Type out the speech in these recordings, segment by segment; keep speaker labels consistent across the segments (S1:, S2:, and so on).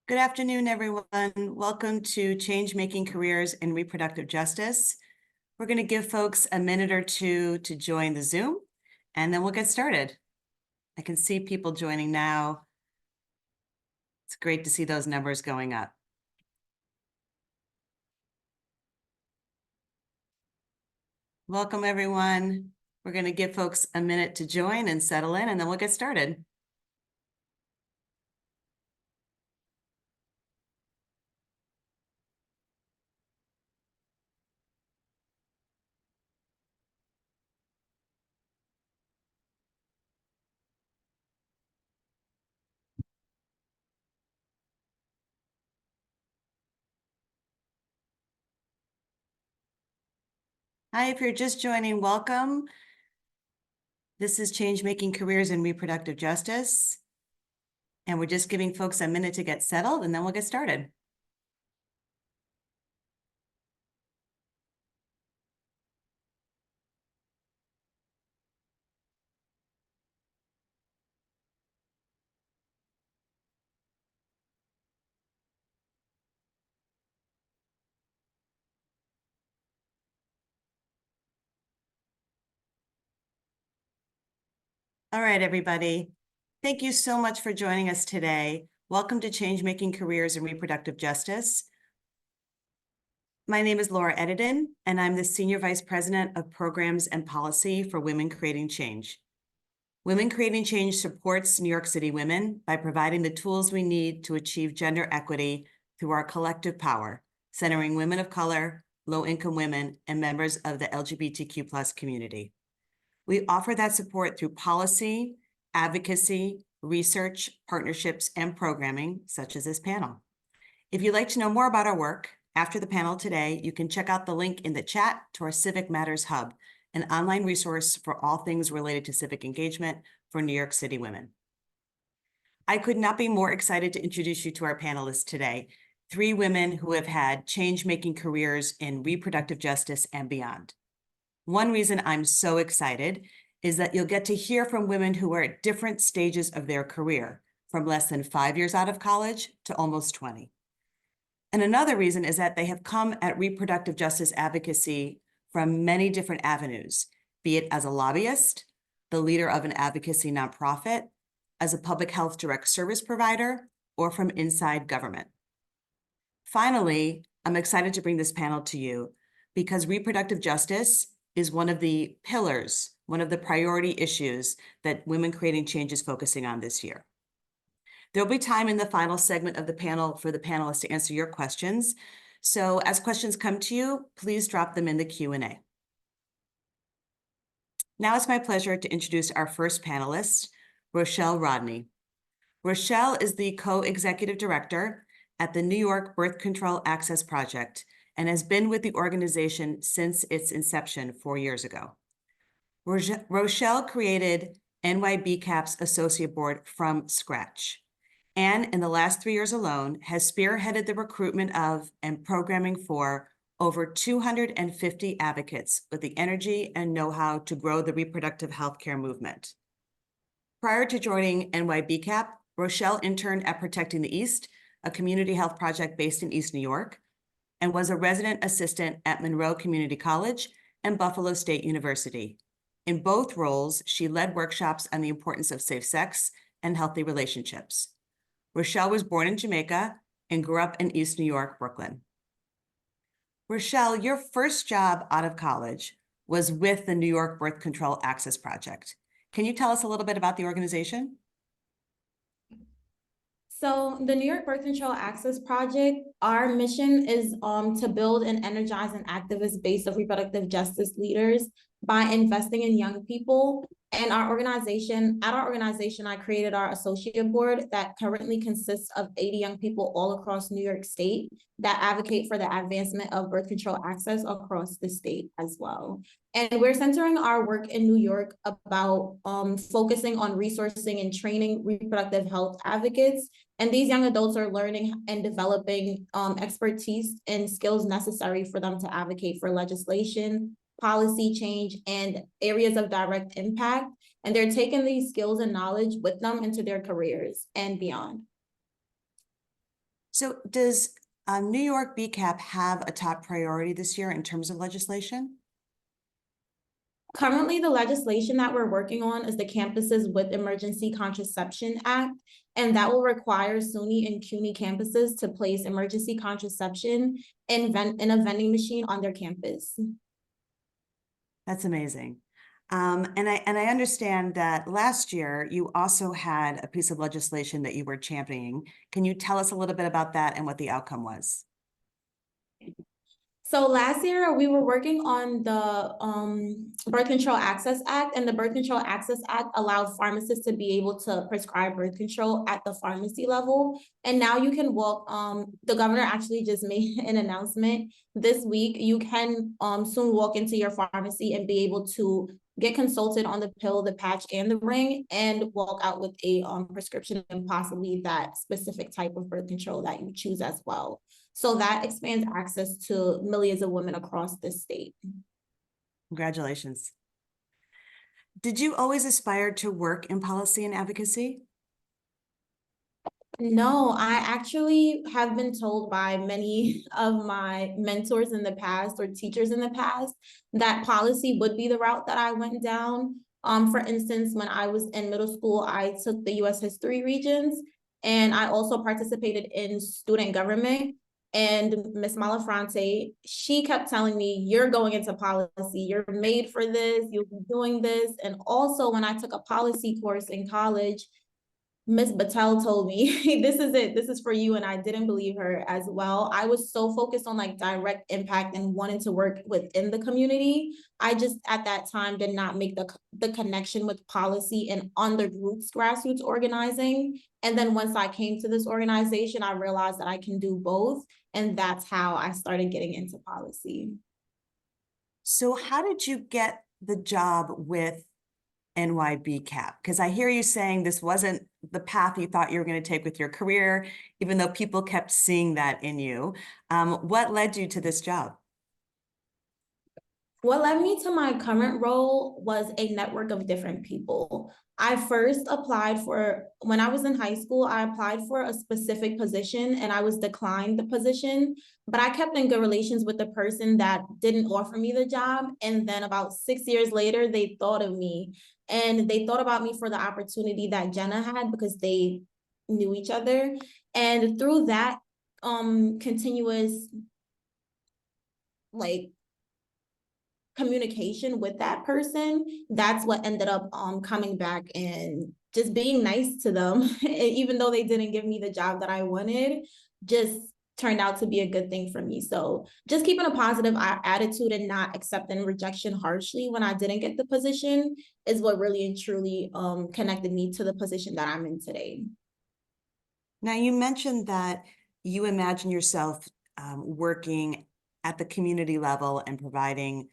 S1: Good afternoon, everyone. Welcome to Change Making Careers in Reproductive Justice. We're going to give folks a minute or two to join the Zoom, and then we'll get started. I can see people joining now. It's great to see those numbers going up. Welcome, everyone. We're going to give folks a minute to join and settle in, and then we'll get started. Hi, if you're just joining, welcome. This is Change Making Careers in Reproductive Justice. And we're just giving folks a minute to get settled, and then we'll get started. All right, everybody. Thank you so much for joining us today. Welcome to Change Making Careers in Reproductive Justice. My name is Laura Edidin, and I'm the Senior Vice President of Programs and Policy for Women Creating Change. Women Creating Change supports New York City women by providing the tools we need to achieve gender equity through our collective power, centering women of color, low-income women, and members of the LGBTQ+ community. We offer that support through policy, advocacy, research, partnerships, and programming, such as this panel. If you'd like to know more about our work, after the panel today, you can check out the link in the chat to our Civic Matters Hub, an online resource for all things related to civic engagement for New York City women. I could not be more excited to introduce you to our panelists today, 3 women who have had change-making careers in reproductive justice and beyond. One reason I'm so excited is that you'll get to hear from women who are at different stages of their career, from less than 5 years out of college to almost 20. And another reason is that they have come at reproductive justice advocacy from many different avenues, be it as a lobbyist, the leader of an advocacy nonprofit, as a public health direct service provider, or from inside government. Finally, I'm excited to bring this panel to you because reproductive justice is one of the pillars, one of the priority issues that Women Creating Change is focusing on this year. There'll be time in the final segment of the panel for the panelists to answer your questions. So as questions come to you, please drop them in the Q&A. Now it's my pleasure to introduce our first panelist, Rochelle Rodney. Rochelle is the co-executive director at the New York Birth Control Access Project and has been with the organization since its inception 4 years ago. Rochelle created NYBCAP's Associate Board from scratch, and in the last 3 years alone has spearheaded the recruitment of and programming for over 250 advocates with the energy and know-how to grow the reproductive healthcare movement. Prior to joining NYBCAP, Rochelle interned at Protecting the East, a community health project based in East New York, and was a resident assistant at Monroe Community College and Buffalo State University. In both roles, she led workshops on the importance of safe sex and healthy relationships. Rochelle was born in Jamaica and grew up in East New York, Brooklyn. Rochelle, your first job out of college was with the New York Birth Control Access Project. Can you tell us a little bit about the organization?
S2: So the New York Birth Control Access Project, our mission is to build and energize an activist base of reproductive justice leaders by investing in young people. And at our organization, I created our associate board that currently consists of 80 young people all across New York State that advocate for the advancement of birth control access across the state as well. And we're centering our work in New York about focusing on resourcing and training reproductive health advocates. And these young adults are learning and developing expertise and skills necessary for them to advocate for legislation, policy change, and areas of direct impact. And they're taking these skills and knowledge with them into their careers and beyond.
S1: So does New York BCAP have a top priority this year in terms of legislation?
S2: Currently, the legislation that we're working on is the Campuses with Emergency Contraception Act, and that will require SUNY and CUNY campuses to place emergency contraception in a vending machine on their campus.
S1: That's amazing. And I understand that last year you also had a piece of legislation that you were championing. Can you tell us a little bit about that and what the outcome was?
S2: So last year we were working on the Birth Control Access Act, and the Birth Control Access Act allowed pharmacists to be able to prescribe birth control at the pharmacy level. And now you can walk, the governor actually just made an announcement this week. You can soon walk into your pharmacy and be able to get consulted on the pill, the patch, and the ring, and walk out with a prescription and possibly that specific type of birth control that you choose as well. So that expands access to millions of women across the state.
S1: Congratulations. Did you always aspire to work in policy and advocacy?
S2: No, I actually have been told by many of my mentors in the past or teachers in the past that policy would be the route that I went down. For instance, when I was in middle school, I took the US History Regents, and I also participated in student government. And Miss Malafronte, she kept telling me, you're going into policy, you're made for this, you'll be doing this. And also when I took a policy course in college, Miss Battelle told me, this is it, this is for you. And I didn't believe her as well. I was so focused on like direct impact and wanting to work within the community. I just at that time did not make the connection with policy and on the roots grassroots organizing. And then once I came to this organization, I realized that I can do both. And that's how I started getting into policy.
S1: So how did you get the job with NYBCAP? Because I hear you saying this wasn't the path you thought you were going to take with your career, even though people kept seeing that in you. What led you to this job?
S2: What led me to my current role was a network of different people. I first applied for, when I was in high school, I applied for a specific position and I was declined the position, but I kept in good relations with the person that didn't offer me the job. And then about 6 years later, they thought of me, and they thought about me for the opportunity that Jenna had because they knew each other. And through that continuous like communication with that person, that's what ended up coming back and just being nice to them. Even though they didn't give me the job that I wanted, just turned out to be a good thing for me. So just keeping a positive attitude and not accepting rejection harshly when I didn't get the position is what really and truly connected me to the position that I'm in today.
S1: Now, you mentioned that you imagine yourself working at the community level and providing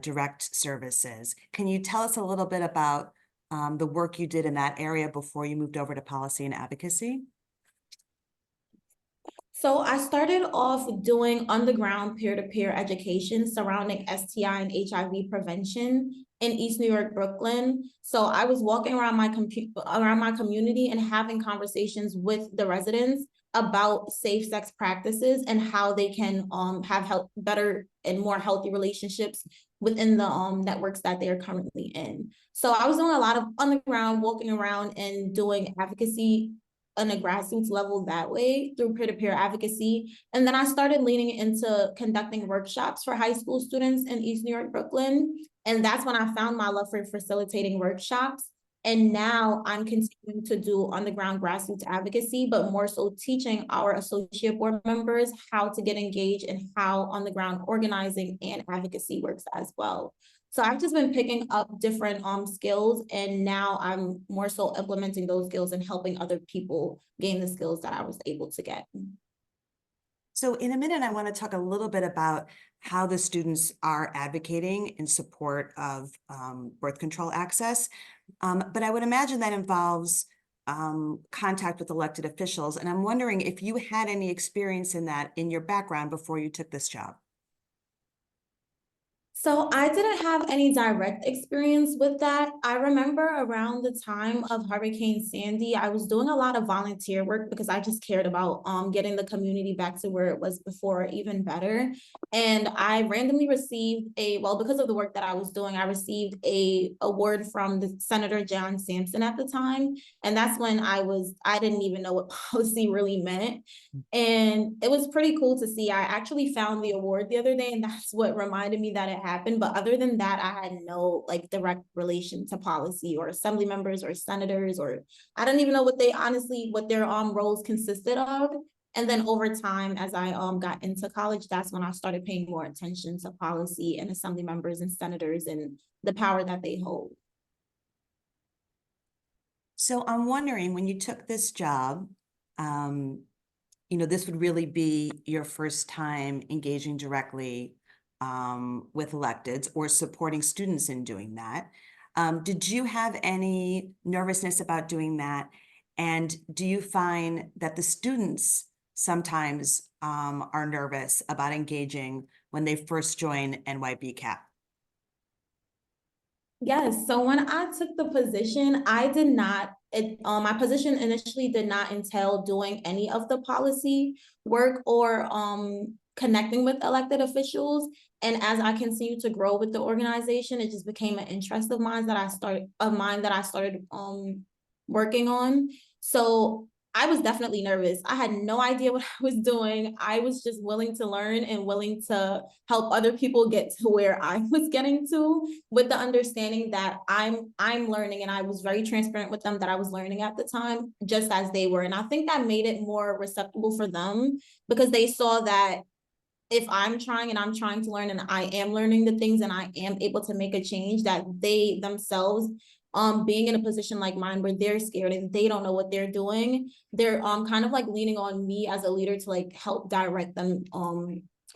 S1: direct services. Can you tell us a little bit about the work you did in that area before you moved over to policy and advocacy?
S2: So I started off doing underground peer-to-peer education surrounding STI and HIV prevention in East New York, Brooklyn. So I was walking around my community and having conversations with the residents about safe sex practices and how they can have better and more healthy relationships within the networks that they are currently in. So I was doing a lot of underground, walking around and doing advocacy on a grassroots level that way through peer-to-peer advocacy. And then I started leaning into conducting workshops for high school students in East New York, Brooklyn. And that's when I found my love for facilitating workshops. And now I'm continuing to do on-the-ground grassroots advocacy, but more so teaching our associate board members how to get engaged and how on-the-ground organizing and advocacy works as well. So I've just been picking up different skills, and now I'm more so implementing those skills and helping other people gain the skills that I was able to get.
S1: So in a minute, I want to talk a little bit about how the students are advocating in support of birth control access. But I would imagine that involves contact with elected officials. And I'm wondering if you had any experience in that in your background before you took this job.
S2: So I didn't have any direct experience with that. I remember around the time of Hurricane Sandy, I was doing a lot of volunteer work because I just cared about getting the community back to where it was before, or even better. And I randomly received because of the work that I was doing, I received a award from the Senator John Sampson at the time. And that's when I didn't even know what policy really meant. And it was pretty cool to see. I actually found the award the other day, and that's what reminded me that it happened. But other than that, I had no like direct relation to policy or assembly members or senators, or I don't even know what their roles consisted of. And then over time, as I got into college, that's when I started paying more attention to policy and assembly members and senators and the power that they hold.
S1: So I'm wondering, when you took this job, this would really be your first time engaging directly with electeds or supporting students in doing that. Did you have any nervousness about doing that? And do you find that the students sometimes are nervous about engaging when they first join NYBCAP?
S2: Yes, so when I took the position, I did not, my position initially did not entail doing any of the policy work or connecting with elected officials. And as I continue to grow with the organization, it just became an interest of mine that I started working on. So I was definitely nervous. I had no idea what I was doing. I was just willing to learn and willing to help other people get to where I was getting to, with the understanding that I'm learning, and I was very transparent with them that I was learning at the time, just as they were. And I think that made it more receptible for them, because they saw that if I'm trying and I'm trying to learn and I am learning the things and I am able to make a change, that they themselves, being in a position like mine where they're scared and they don't know what they're doing, they're kind of like leaning on me as a leader to like help direct them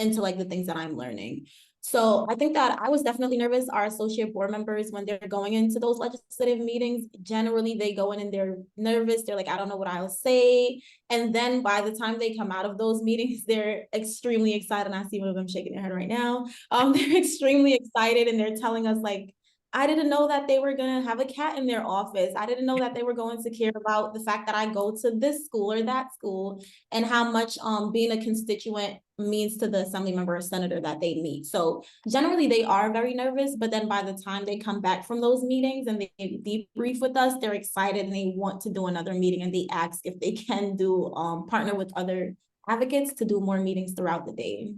S2: into like the things that I'm learning. So I think that I was definitely nervous. Our associate board members, when they're going into those legislative meetings, generally they go in and they're nervous. They're like, I don't know what I'll say. And then by the time they come out of those meetings, they're extremely excited. And I see one of them shaking their head right now. They're extremely excited, and they're telling us like, I didn't know that they were going to have a cat in their office. I didn't know that they were going to care about the fact that I go to this school or that school, and how much being a constituent means to the assembly member or senator that they meet. So generally they are very nervous, but then by the time they come back from those meetings and they debrief with us, they're excited and they want to do another meeting, and they ask if they can do partner with other advocates to do more meetings throughout the day.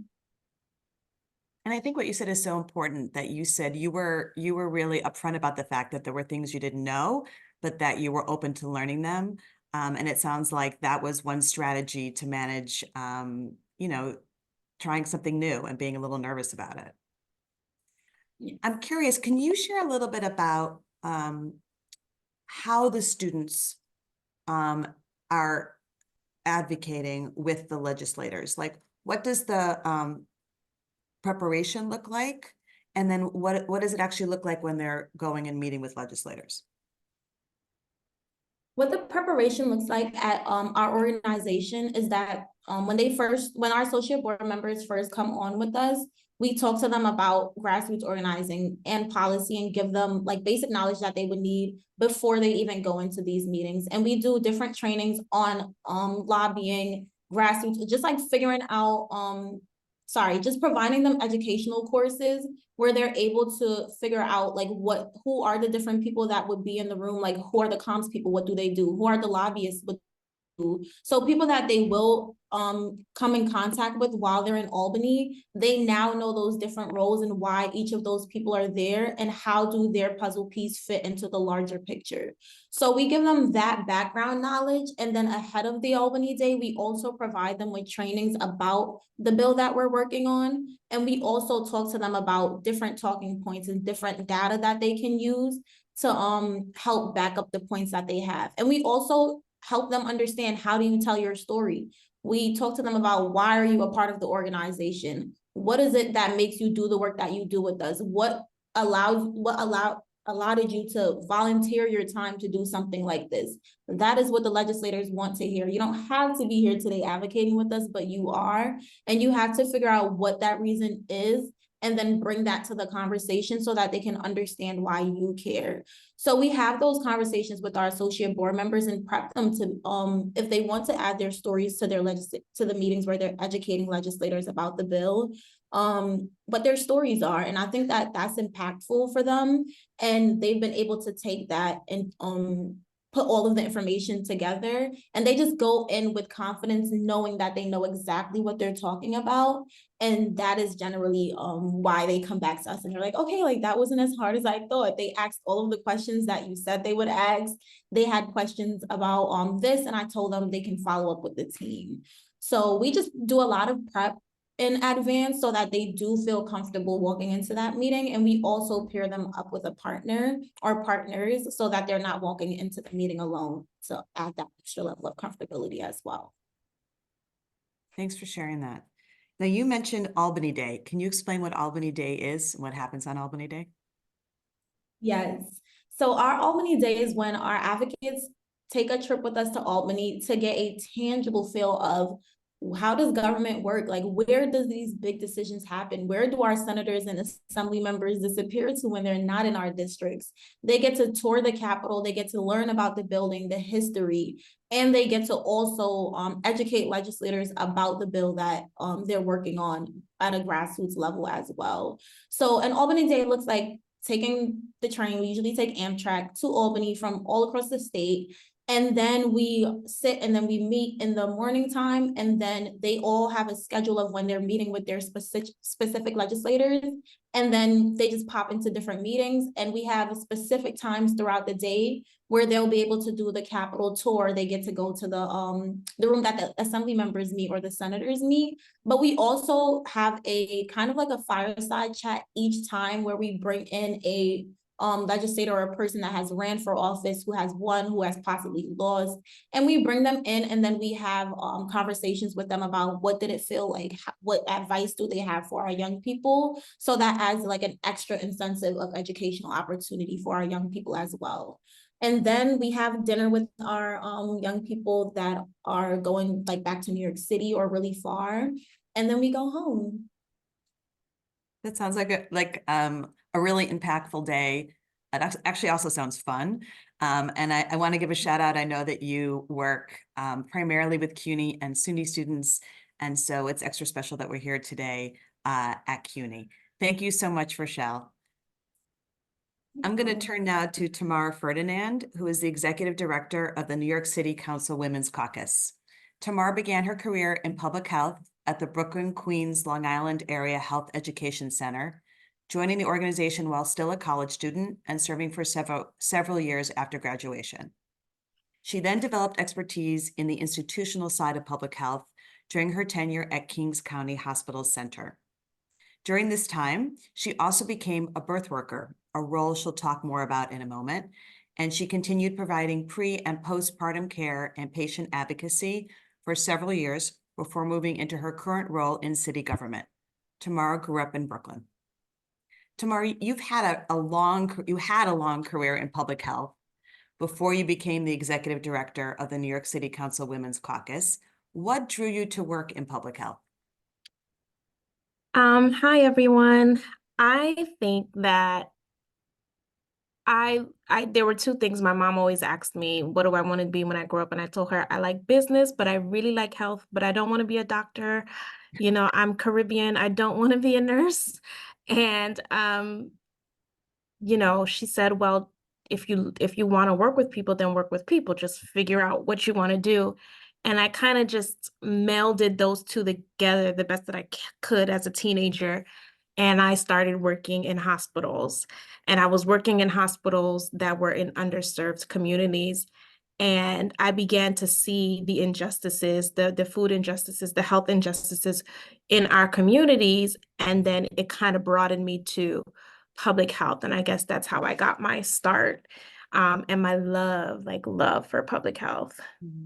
S1: And I think what you said is so important, that you said you were really upfront about the fact that there were things you didn't know, but that you were open to learning them. And it sounds like that was one strategy to manage, trying something new and being a little nervous about it.
S2: Yeah.
S1: I'm curious, can you share a little bit about how the students are advocating with the legislators? Like, what does the preparation look like? And then what does it actually look like when they're going and meeting with legislators?
S2: What the preparation looks like at our organization is that when our associate board members first come on with us, we talk to them about grassroots organizing and policy and give them like basic knowledge that they would need before they even go into these meetings. And we do different trainings on lobbying, grassroots, just like figuring out just providing them educational courses where they're able to figure out like who are the different people that would be in the room, like who are the comms people, what do they do, who are the lobbyists, what do. So people that they will come in contact with while they're in Albany, they now know those different roles and why each of those people are there and how do their puzzle piece fit into the larger picture. So we give them that background knowledge, and then ahead of the Albany Day, we also provide them with trainings about the bill that we're working on. And we also talk to them about different talking points and different data that they can use to help back up the points that they have. And we also help them understand, how do you tell your story? We talk to them about, why are you a part of the organization? What is it that makes you do the work that you do with us? What allowed you to volunteer your time to do something like this? That is what the legislators want to hear. You don't have to be here today advocating with us, but you are, and you have to figure out what that reason is and then bring that to the conversation so that they can understand why you care. So we have those conversations with our associate board members and prep them to, if they want to add their stories to their to the meetings where they're educating legislators about the bill, what their stories are. And I think that that's impactful for them. And they've been able to take that and put all of the information together, and they just go in with confidence, knowing that they know exactly what they're talking about. And that is generally why they come back to us and they're like, okay, like that wasn't as hard as I thought. They asked all of the questions that you said they would ask. They had questions about this, and I told them they can follow up with the team. So we just do a lot of prep in advance so that they do feel comfortable walking into that meeting. And we also pair them up with a partner or partners so that they're not walking into the meeting alone, to add that extra level of comfortability as well.
S1: Thanks for sharing that. Now, you mentioned Albany Day. Can you explain what Albany Day is and what happens on Albany Day?
S2: Yes. So our Albany Day is when our advocates take a trip with us to Albany to get a tangible feel of how does government work? Like, where does these big decisions happen? Where do our senators and assembly members disappear to when they're not in our districts? They get to tour the Capitol, they get to learn about the building, the history, and they get to also educate legislators about the bill that they're working on at a grassroots level as well. So an Albany Day looks like taking the train. We usually take Amtrak to Albany from all across the state. And then we sit and then we meet in the morning time, and then they all have a schedule of when they're meeting with their specific legislators. And then they just pop into different meetings, and we have specific times throughout the day where they'll be able to do the Capitol tour. They get to go to the room that the assembly members meet or the senators meet. But we also have a kind of like a fireside chat each time where we bring in a legislator or a person that has ran for office, who has won, who has possibly lost, and we bring them in, and then we have conversations with them about what did it feel like, what advice do they have for our young people, so that adds like an extra incentive of educational opportunity for our young people as well. And then we have dinner with our young people that are going like back to New York City or really far, and then we go home.
S1: That sounds like a really impactful day. It actually also sounds fun. And I want to give a shout out. I know that you work primarily with CUNY and SUNY students, and so it's extra special that we're here today at CUNY. Thank you so much, Rochelle. I'm going to turn now to Thamar Ferdinand, who is the Executive Director of the New York City Council Women's Caucus. Thamar began her career in public health at the Brooklyn, Queens, Long Island Area Health Education Center, joining the organization while still a college student and serving for several years after graduation. She then developed expertise in the institutional side of public health during her tenure at Kings County Hospital Center. During this time, she also became a birth worker, a role she'll talk more about in a moment, and she continued providing pre- and postpartum care and patient advocacy for several years before moving into her current role in city government. Thamar grew up in Brooklyn. Thamar, you had a long career in public health before you became the executive director of the New York City Council Women's Caucus. What drew you to work in public health?
S3: Hi everyone. I think that I there were two things. My mom always asked me, what do I want to be when I grow up? And I told her I like business, but I really like health, but I don't want to be a doctor. You know, I'm Caribbean. I don't want to be a nurse. And you know, she said, well, if you want to work with people, then work with people. Just figure out what you want to do. And I kind of just melded those two together the best that I could as a teenager. And I started working in hospitals. And I was working in hospitals that were in underserved communities. And I began to see the injustices, the food injustices, the health injustices in our communities. And then it kind of broadened me to public health. And I guess that's how I got my start and my love for public health.
S1: Mm-hmm.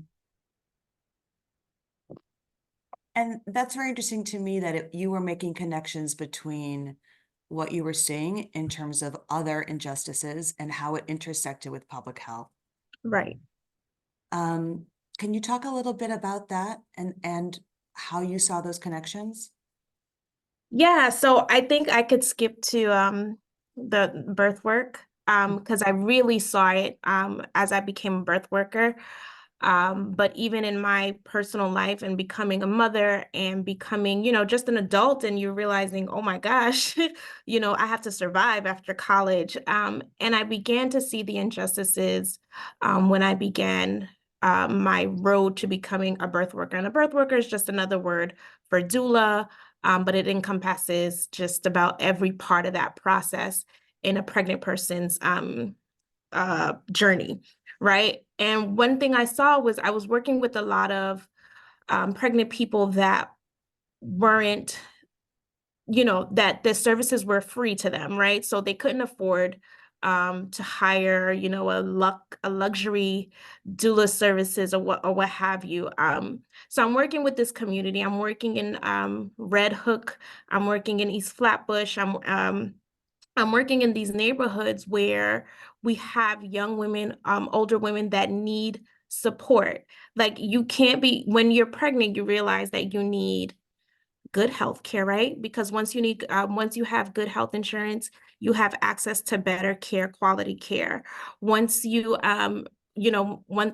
S1: And that's very interesting to me that you were making connections between what you were seeing in terms of other injustices and how it intersected with public health.
S3: Right.
S1: Can you talk a little bit about that and how you saw those connections?
S3: Yeah, so I think I could skip to the birth work because I really saw it as I became a birth worker. But even in my personal life and becoming a mother and becoming, just an adult, and you're realizing, oh my gosh, I have to survive after college. And I began to see the injustices when I began my road to becoming a birth worker. And a birth worker is just another word for doula, but it encompasses just about every part of that process in a pregnant person's journey, right? And one thing I saw was I was working with a lot of pregnant people that weren't, that the services were free to them, right? So they couldn't afford to hire, a luxury doula services or what have you. So I'm working with this community. I'm working in Red Hook. I'm working in East Flatbush. I'm working in these neighborhoods where we have young women, older women that need support. Like you can't be, when you're pregnant, you realize that you need good health care, right? Because once you have good health insurance, you have access to better care, quality care. Once one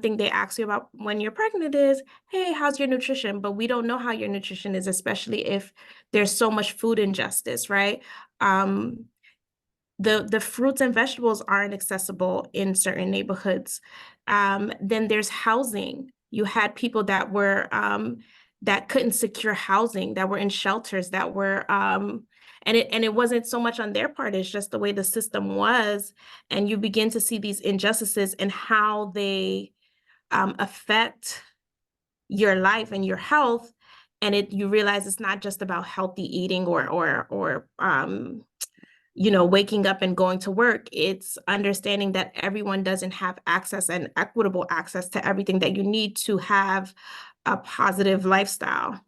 S3: thing they ask you about when you're pregnant is, hey, how's your nutrition? But we don't know how your nutrition is, especially if there's so much food injustice, right? The fruits and vegetables aren't accessible in certain neighborhoods. Then there's housing. You had people that were that couldn't secure housing, that were in shelters, that were and it wasn't so much on their part, it's just the way the system was. And you begin to see these injustices and how they affect your life and your health. And you realize it's not just about healthy eating or waking up and going to work. It's understanding that everyone doesn't have access and equitable access to everything that you need to have a positive lifestyle.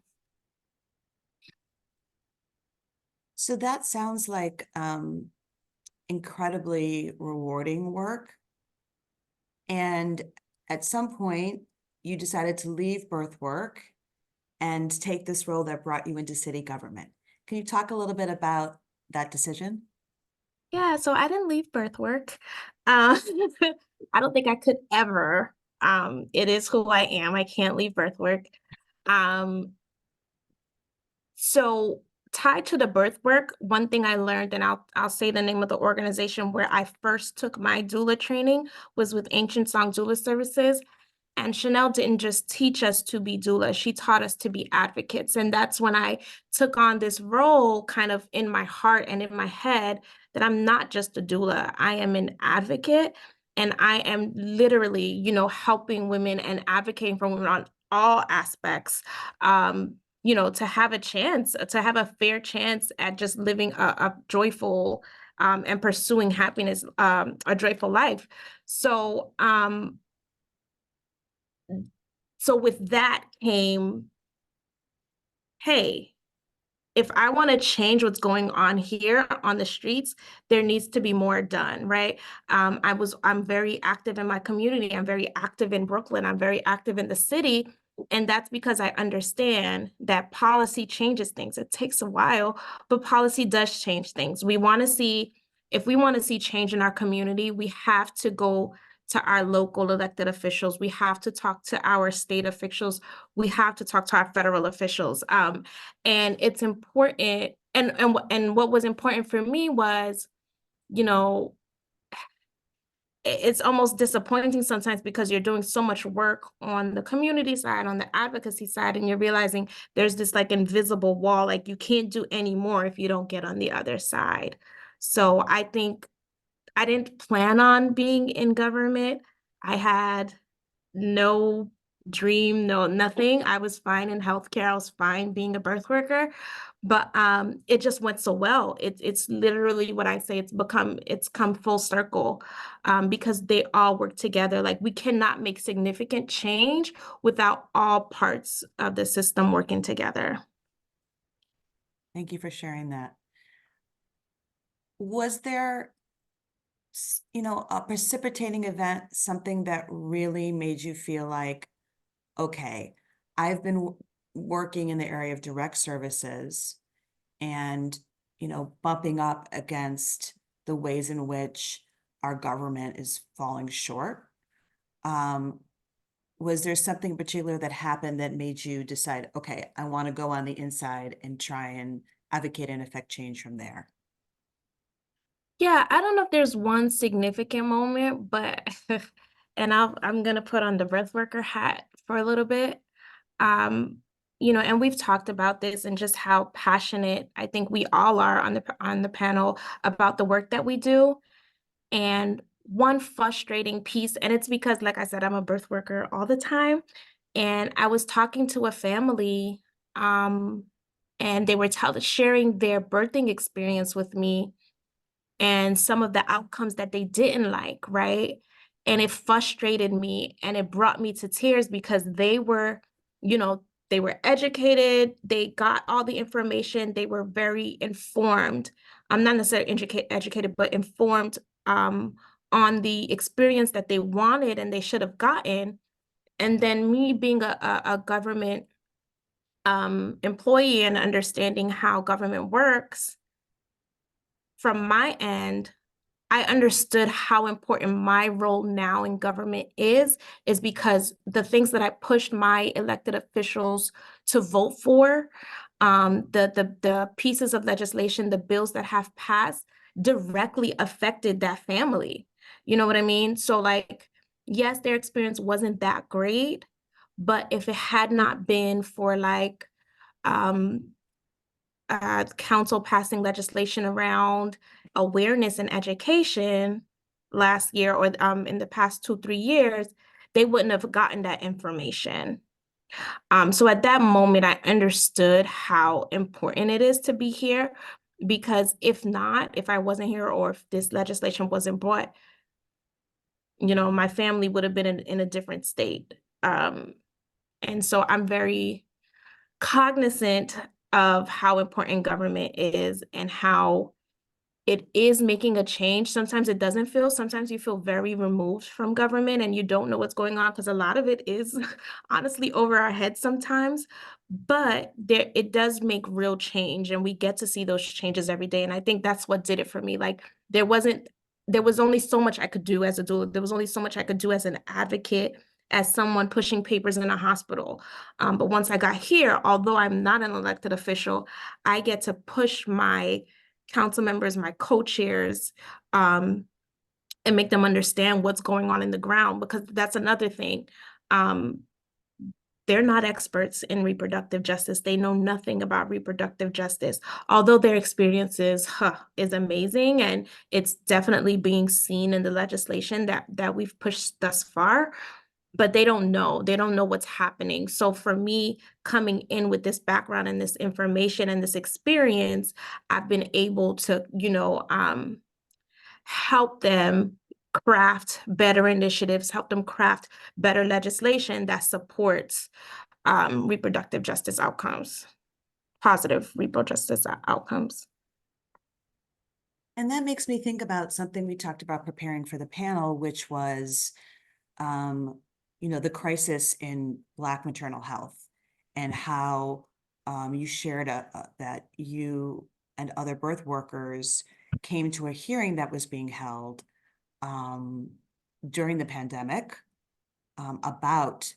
S1: So that sounds like incredibly rewarding work. And at some point, you decided to leave birth work and take this role that brought you into city government. Can you talk a little bit about that decision?
S3: Yeah, so I didn't leave birth work. I don't think I could ever. It is who I am. I can't leave birth work. Um, So tied to the birth work, one thing I learned, and I'll say the name of the organization where I first took my doula training was with Ancient Song Doula Services. And Chanel didn't just teach us to be doula, she taught us to be advocates. And that's when I took on this role kind of in my heart and in my head that I'm not just a doula, I am an advocate. And I am literally, helping women and advocating for women on all aspects. To have a chance, to have a fair chance at just living a joyful and pursuing happiness, a joyful life. So with that came, hey, if I want to change what's going on here on the streets, there needs to be more done, right? I'm very active in my community. I'm very active in Brooklyn. I'm very active in the city. And that's because I understand that policy changes things. It takes a while, but policy does change things. If we want to see change in our community, we have to go to our local elected officials. We have to talk to our state officials. We have to talk to our federal officials. And it's important. And what was important for me was, it's almost disappointing sometimes because you're doing so much work on the community side, on the advocacy side, and you're realizing there's this like invisible wall, like you can't do any more if you don't get on the other side. So I think I didn't plan on being in government. I had no dream, no nothing. I was fine in healthcare. I was fine being a birth worker, but it just went so well. It's literally what I say. It's come full circle, because they all work together. Like we cannot make significant change without all parts of the system working together.
S1: Thank you for sharing that. Was there, a precipitating event, something that really made you feel like, okay, I've been working in the area of direct services and, bumping up against the ways in which our government is falling short. Was there something in particular that happened that made you decide, okay, I want to go on the inside and try and advocate and affect change from there?
S3: Yeah, I don't know if there's one significant moment, but and I'm gonna put on the breath worker hat for a little bit. Um, and we've talked about this and just how passionate I think we all are on the panel about the work that we do. And one frustrating piece, and it's because, like I said, I'm a birth worker all the time. And I was talking to a family, and they were sharing their birthing experience with me and some of the outcomes that they didn't like, right? And it frustrated me and it brought me to tears because they were educated, they got all the information, they were very informed. I'm not necessarily educated, but informed on the experience that they wanted and they should have gotten. And then me being a government employee and understanding how government works, from my end, I understood how important my role now in government is because the things that I pushed my elected officials to vote for, the pieces of legislation, the bills that have passed directly affected that family. You know what I mean? So like, yes, their experience wasn't that great, but if it had not been for like um council passing legislation around awareness and education last year or in the past 2-3 years, they wouldn't have gotten that information. So at that moment, I understood how important it is to be here, because if not, if I wasn't here or if this legislation wasn't brought, my family would have been in a different state. And so I'm very cognizant of how important government is and how it is making a change. Sometimes it doesn't feel, sometimes you feel very removed from government and you don't know what's going on because a lot of it is honestly over our heads sometimes, but it does make real change and we get to see those changes every day. And I think that's what did it for me. Like there was only so much I could do as a doula. There was only so much I could do as an advocate, as someone pushing papers in a hospital. But once I got here, although I'm not an elected official, I get to push my council members, my co-chairs, and make them understand what's going on in the ground, because that's another thing. They're not experts in reproductive justice. They know nothing about reproductive justice, although their experience is amazing. And it's definitely being seen in the legislation that we've pushed thus far, but they don't know what's happening. So for me, coming in with this background and this information and this experience, I've been able to, help them craft better initiatives, help them craft better legislation that supports reproductive justice outcomes, positive reproductive justice outcomes.
S1: And that makes me think about something we talked about preparing for the panel, which was, the crisis in Black maternal health, and how you shared that you and other birth workers came to a hearing that was being held during the pandemic about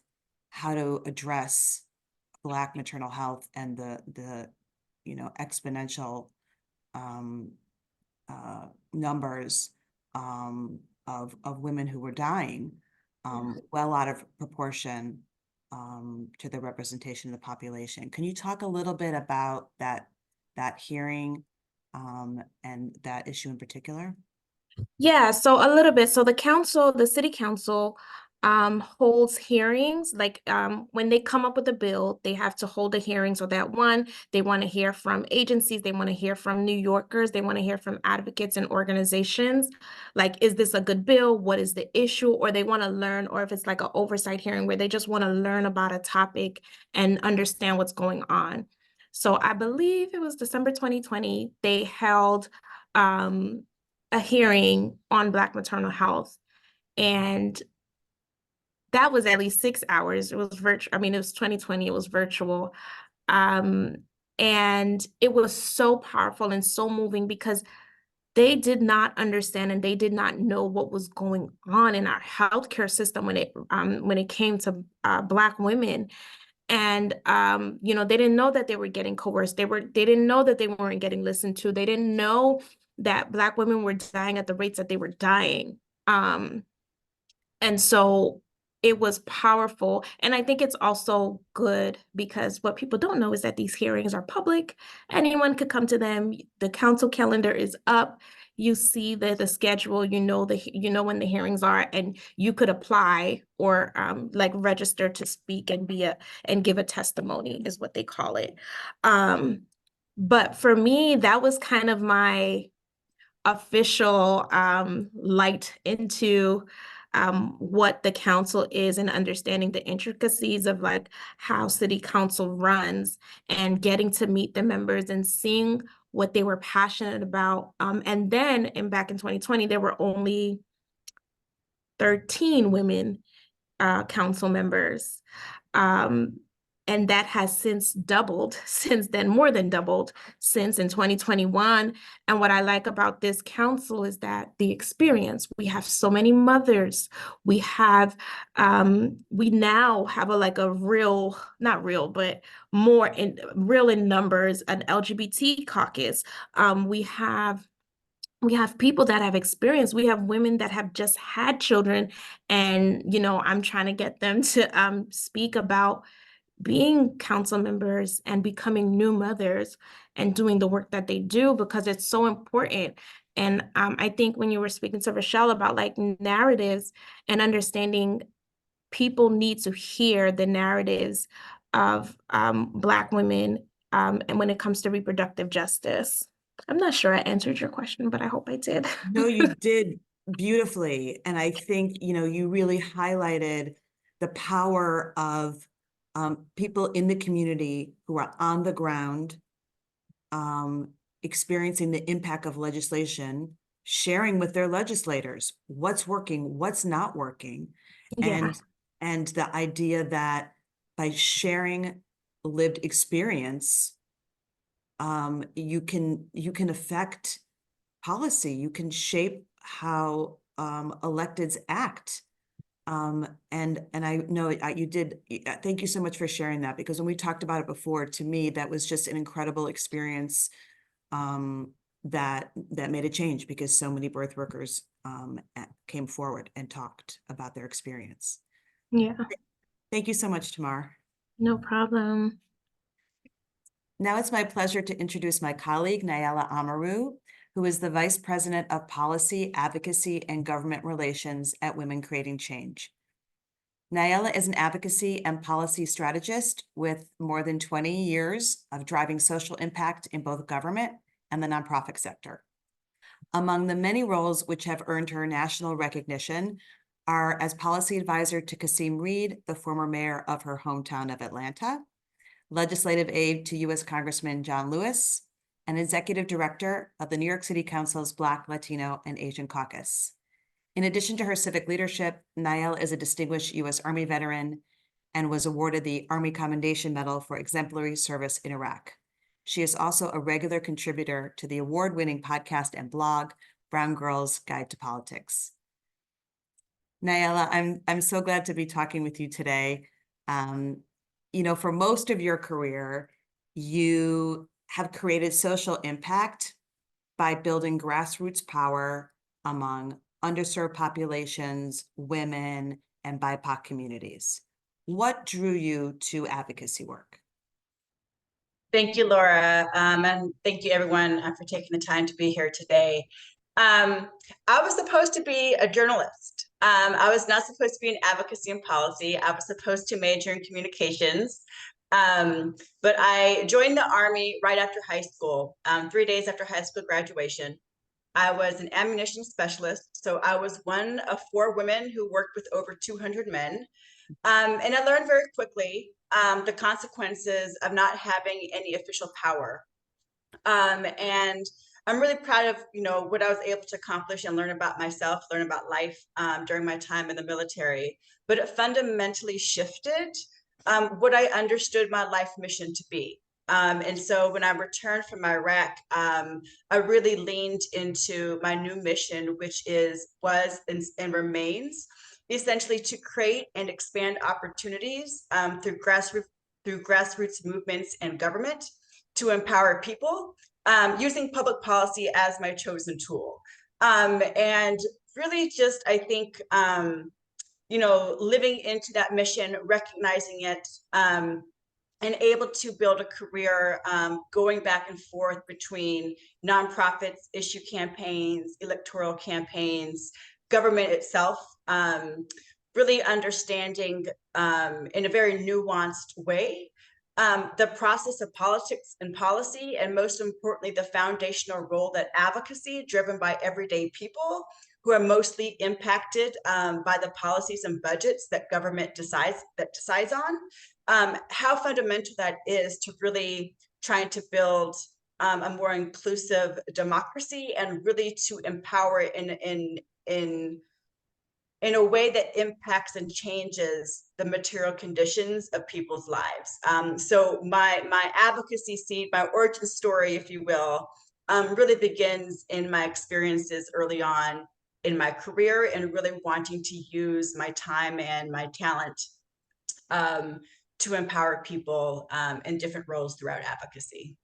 S1: how to address Black maternal health and the exponential numbers of women who were dying, well out of proportion to the representation of the population. Can you talk a little bit about that hearing and that issue in particular?
S3: Yeah, so a little bit. So the city council holds hearings. Like when they come up with a bill, they have to hold a hearing, so that one, they want to hear from agencies, they want to hear from New Yorkers, they want to hear from advocates and organizations. Like, is this a good bill? What is the issue? Or they want to learn, or if it's like an oversight hearing where they just want to learn about a topic and understand what's going on. So I believe it was December 2020, they held a hearing on Black maternal health. And that was at least 6 hours. It was virtual. I mean, it was 2020, it was virtual. And it was so powerful and so moving because they did not understand and they did not know what was going on in our healthcare system when it came to Black women. And they didn't know that they were getting coerced. They didn't know that they weren't getting listened to. They didn't know that Black women were dying at the rates that they were dying. And so it was powerful. And I think it's also good because what people don't know is that these hearings are public. Anyone could come to them. The council calendar is up. You see the schedule, you know when the hearings are, and you could apply or register to speak and give a testimony is what they call it. But for me, that was kind of my official light into what the council is and understanding the intricacies of like how city council runs and getting to meet the members and seeing what they were passionate about. And then back in 2020, there were only 13 women council members. And that has since doubled since then, more than doubled since in 2021. And what I like about this council is that the experience, we have so many mothers. We have, we now have a real, not real, but more real in numbers, an LGBT caucus. We have people that have experience. We have women that have just had children. And, I'm trying to get them to speak about being council members and becoming new mothers and doing the work that they do because it's so important. And I think when you were speaking to Rochelle about like narratives and understanding, people need to hear the narratives of Black women and when it comes to reproductive justice. I'm not sure I answered your question, but I hope I did.
S1: No, you did beautifully. And I think, you really highlighted the power of people in the community who are on the ground, experiencing the impact of legislation, sharing with their legislators what's working, what's not working.
S3: Yeah.
S1: And the idea that by sharing lived experience, you can affect policy, you can shape how electeds act. And I know you did. Thank you so much for sharing that, because when we talked about it before, to me, that was just an incredible experience that made a change because so many birth workers came forward and talked about their experience.
S3: Yeah.
S1: Thank you so much, Thamar.
S3: No problem.
S1: Now it's my pleasure to introduce my colleague, Nayala Amaru, who is the Vice President of Policy, Advocacy, and Government Relations at Women Creating Change. Nayala is an advocacy and policy strategist with more than 20 years of driving social impact in both government and the nonprofit sector. Among the many roles which have earned her national recognition are as policy advisor to Kasim Reed, the former mayor of her hometown of Atlanta, legislative aide to U.S. Congressman John Lewis, and executive director of the New York City Council's Black, Latino, and Asian Caucus. In addition to her civic leadership, Nayala is a distinguished U.S. Army veteran and was awarded the Army Commendation Medal for exemplary service in Iraq. She is also a regular contributor to the award-winning podcast and blog, Brown Girls Guide to Politics. Nayala, I'm so glad to be talking with you today. For most of your career, you have created social impact by building grassroots power among underserved populations, women, and BIPOC communities. What drew you to advocacy work?
S4: Thank you, Laura, and thank you everyone for taking the time to be here today. I was supposed to be a journalist. I was not supposed to be in advocacy and policy. I was supposed to major in communications. But I joined the Army right after high school, 3 days after high school graduation. I was an ammunition specialist, so I was one of 4 women who worked with over 200 men. And I learned very quickly the consequences of not having any official power. And I'm really proud of what I was able to accomplish and learn about myself, learn about life during my time in the military. But it fundamentally shifted what I understood my life mission to be. And so when I returned from Iraq, I really leaned into my new mission, which was and remains essentially to create and expand opportunities through grassroots movements and government to empower people, using public policy as my chosen tool. And really just, I think, living into that mission, recognizing it, and able to build a career going back and forth between nonprofits, issue campaigns, electoral campaigns, government itself, really understanding in a very nuanced way the process of politics and policy, and most importantly, the foundational role that advocacy driven by everyday people who are mostly impacted by the policies and budgets that government decides on, how fundamental that is to really trying to build a more inclusive democracy, and really to empower in a way that impacts and changes the material conditions of people's lives. So my advocacy seed, my origin story, if you will, really begins in my experiences early on in my career, and really wanting to use my time and my talent to empower people in different roles throughout advocacy.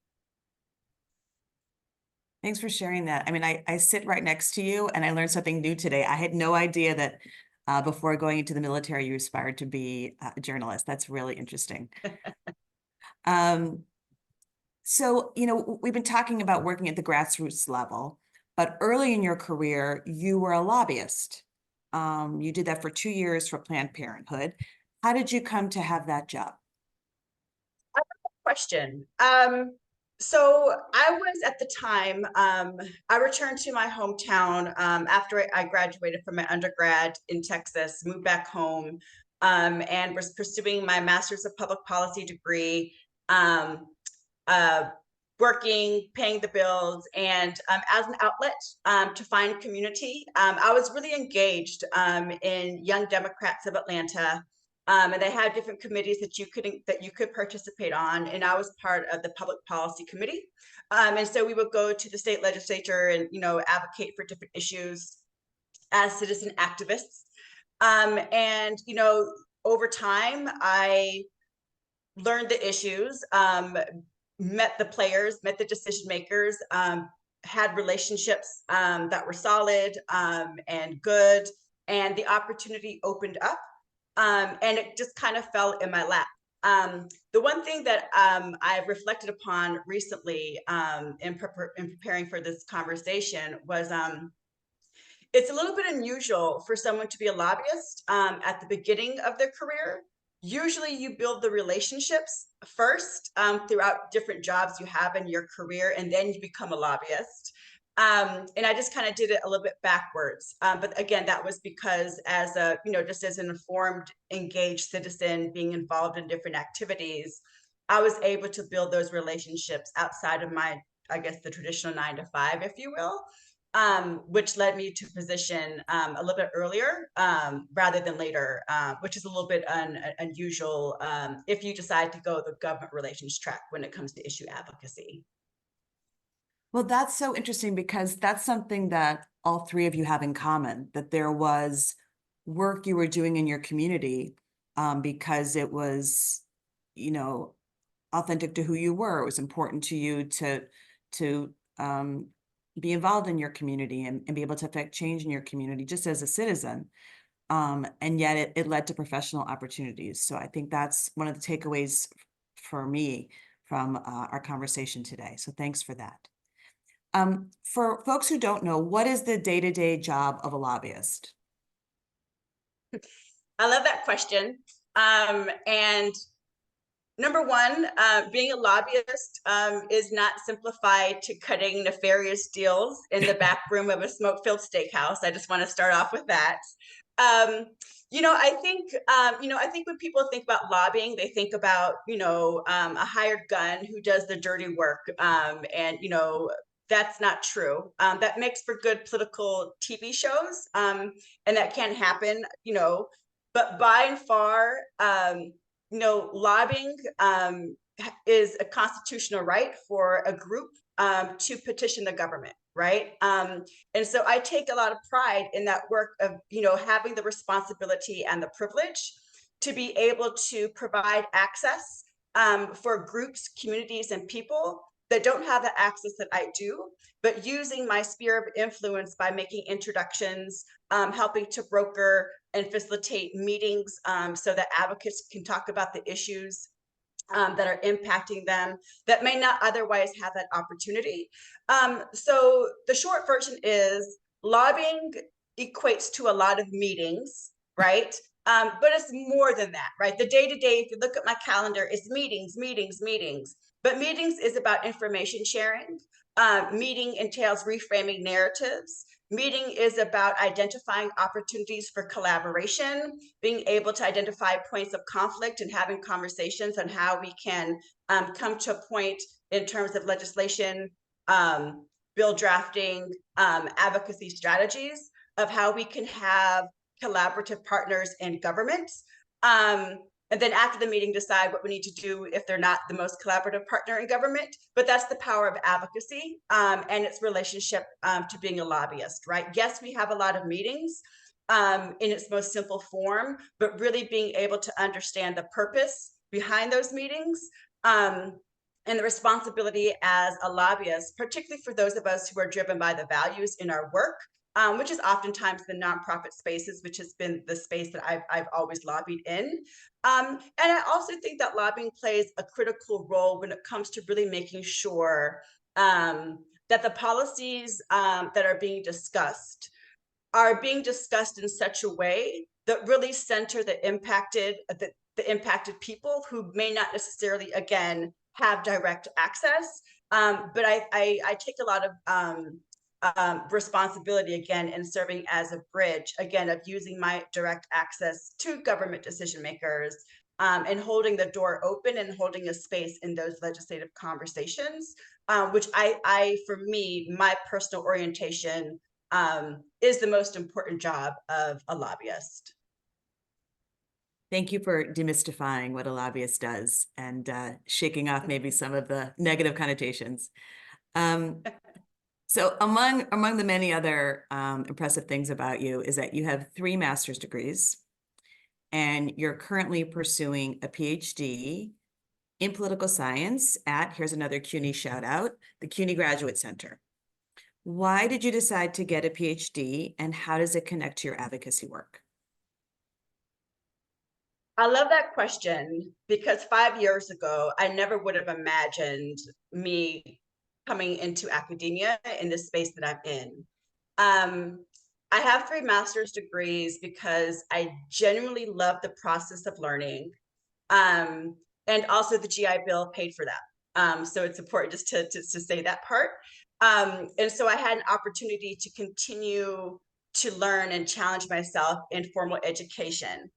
S1: Thanks for sharing that. I mean, I sit right next to you, and I learned something new today. I had no idea that before going into the military, you aspired to be a journalist. That's really interesting. So, we've been talking about working at the grassroots level, but early in your career, you were a lobbyist. You did that for 2 years for Planned Parenthood. How did you come to have that job?
S4: Question. So I was at the time, I returned to my hometown after I graduated from my undergrad in Texas, moved back home, and was pursuing my master's of public policy degree, working, paying the bills, and as an outlet to find community. I was really engaged in Young Democrats of Atlanta. And they had different committees that you could participate on, and I was part of the public policy committee. And so we would go to the state legislature and advocate for different issues as citizen activists. And over time, I learned the issues, met the players, met the decision makers, had relationships that were solid and good, and the opportunity opened up. And it just kind of fell in my lap. The one thing that I've reflected upon recently in preparing for this conversation was it's a little bit unusual for someone to be a lobbyist at the beginning of their career. Usually you build the relationships first throughout different jobs you have in your career, and then you become a lobbyist. And I just kind of did it a little bit backwards. But again, that was because as just as an informed, engaged citizen being involved in different activities, I was able to build those relationships outside of my, I guess, the traditional 9 to 5, if you will, which led me to position a little bit earlier rather than later, which is a little bit unusual if you decide to go the government relations track when it comes to issue advocacy.
S1: Well, that's so interesting, because that's something that all three of you have in common, that there was work you were doing in your community because it was, authentic to who you were. It was important to you to be involved in your community and be able to affect change in your community just as a citizen. And yet it led to professional opportunities. So I think that's one of the takeaways for me from our conversation today. So thanks for that. For folks who don't know, what is the day-to-day job of a lobbyist?
S4: I love that question. And number one, being a lobbyist is not simplified to cutting nefarious deals in the back room of a smoke-filled steakhouse. I just want to start off with that. I think when people think about lobbying, they think about, a hired gun who does the dirty work. And that's not true. That makes for good political TV shows, and that can happen, but by and far, lobbying is a constitutional right for a group to petition the government, right? And so I take a lot of pride in that work of, having the responsibility and the privilege to be able to provide access for groups, communities, and people that don't have the access that I do, but using my sphere of influence by making introductions, helping to broker and facilitate meetings so that advocates can talk about the issues that are impacting them that may not otherwise have that opportunity. So the short version is lobbying equates to a lot of meetings, right? But it's more than that, right? The day-to-day, if you look at my calendar, it's meetings, meetings, meetings. But meetings is about information sharing. Meeting entails reframing narratives. Meeting is about identifying opportunities for collaboration, being able to identify points of conflict and having conversations on how we can come to a point in terms of legislation, bill drafting, advocacy strategies of how we can have collaborative partners in government. And then after the meeting, decide what we need to do if they're not the most collaborative partner in government. But that's the power of advocacy and its relationship to being a lobbyist, right? Yes, we have a lot of meetings in its most simple form, but really being able to understand the purpose behind those meetings and the responsibility as a lobbyist, particularly for those of us who are driven by the values in our work, which is oftentimes the nonprofit spaces, which has been the space that I've always lobbied in. And I also think that lobbying plays a critical role when it comes to really making sure that the policies that are being discussed in such a way that really center the impacted people who may not necessarily, again, have direct access. But I take a lot of responsibility again in serving as a bridge, again, of using my direct access to government decision makers and holding the door open and holding a space in those legislative conversations, which for me, my personal orientation is the most important job of a lobbyist.
S1: Thank you for demystifying what a lobbyist does and shaking off maybe some of the negative connotations. So among the many other impressive things about you is that you have 3 master's degrees and you're currently pursuing a PhD in political science at, here's another CUNY shout out, the CUNY Graduate Center. Why did you decide to get a PhD and how does it connect to your advocacy work?
S4: I love that question because 5 years ago, I never would have imagined me coming into academia in the space that I'm in. I have 3 master's degrees because I genuinely love the process of learning. And also the GI Bill paid for that. So it's important just to say that part. And so I had an opportunity to continue to learn and challenge myself in formal education.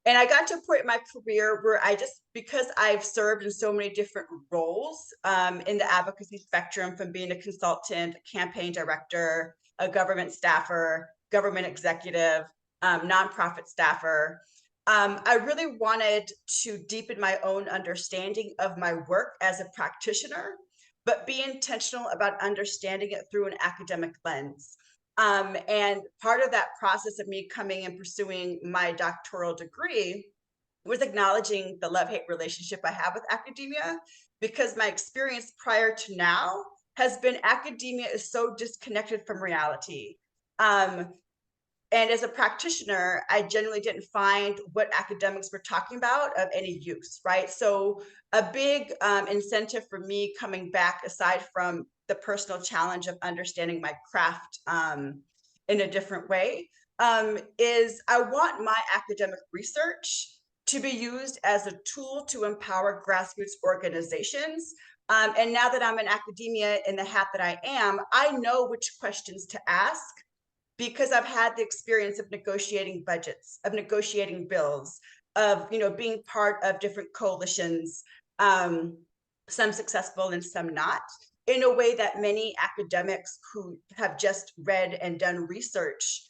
S4: And I got to a point in my career where because I've served in so many different roles in the advocacy spectrum, from being a consultant, a campaign director, a government staffer, government executive, nonprofit staffer, I really wanted to deepen my own understanding of my work as a practitioner, but be intentional about understanding it through an academic lens. And part of that process of me coming and pursuing my doctoral degree was acknowledging the love-hate relationship I have with academia, because my experience prior to now has been academia is so disconnected from reality. And as a practitioner, I generally didn't find what academics were talking about of any use, right? So a big incentive for me coming back, aside from the personal challenge of understanding my craft in a different way, is I want my academic research to be used as a tool to empower grassroots organizations. And now that I'm in academia in the hat that I am, I know which questions to ask, because I've had the experience of negotiating budgets, of negotiating bills, of being part of different coalitions, some successful and some not, in a way that many academics who have just read and done research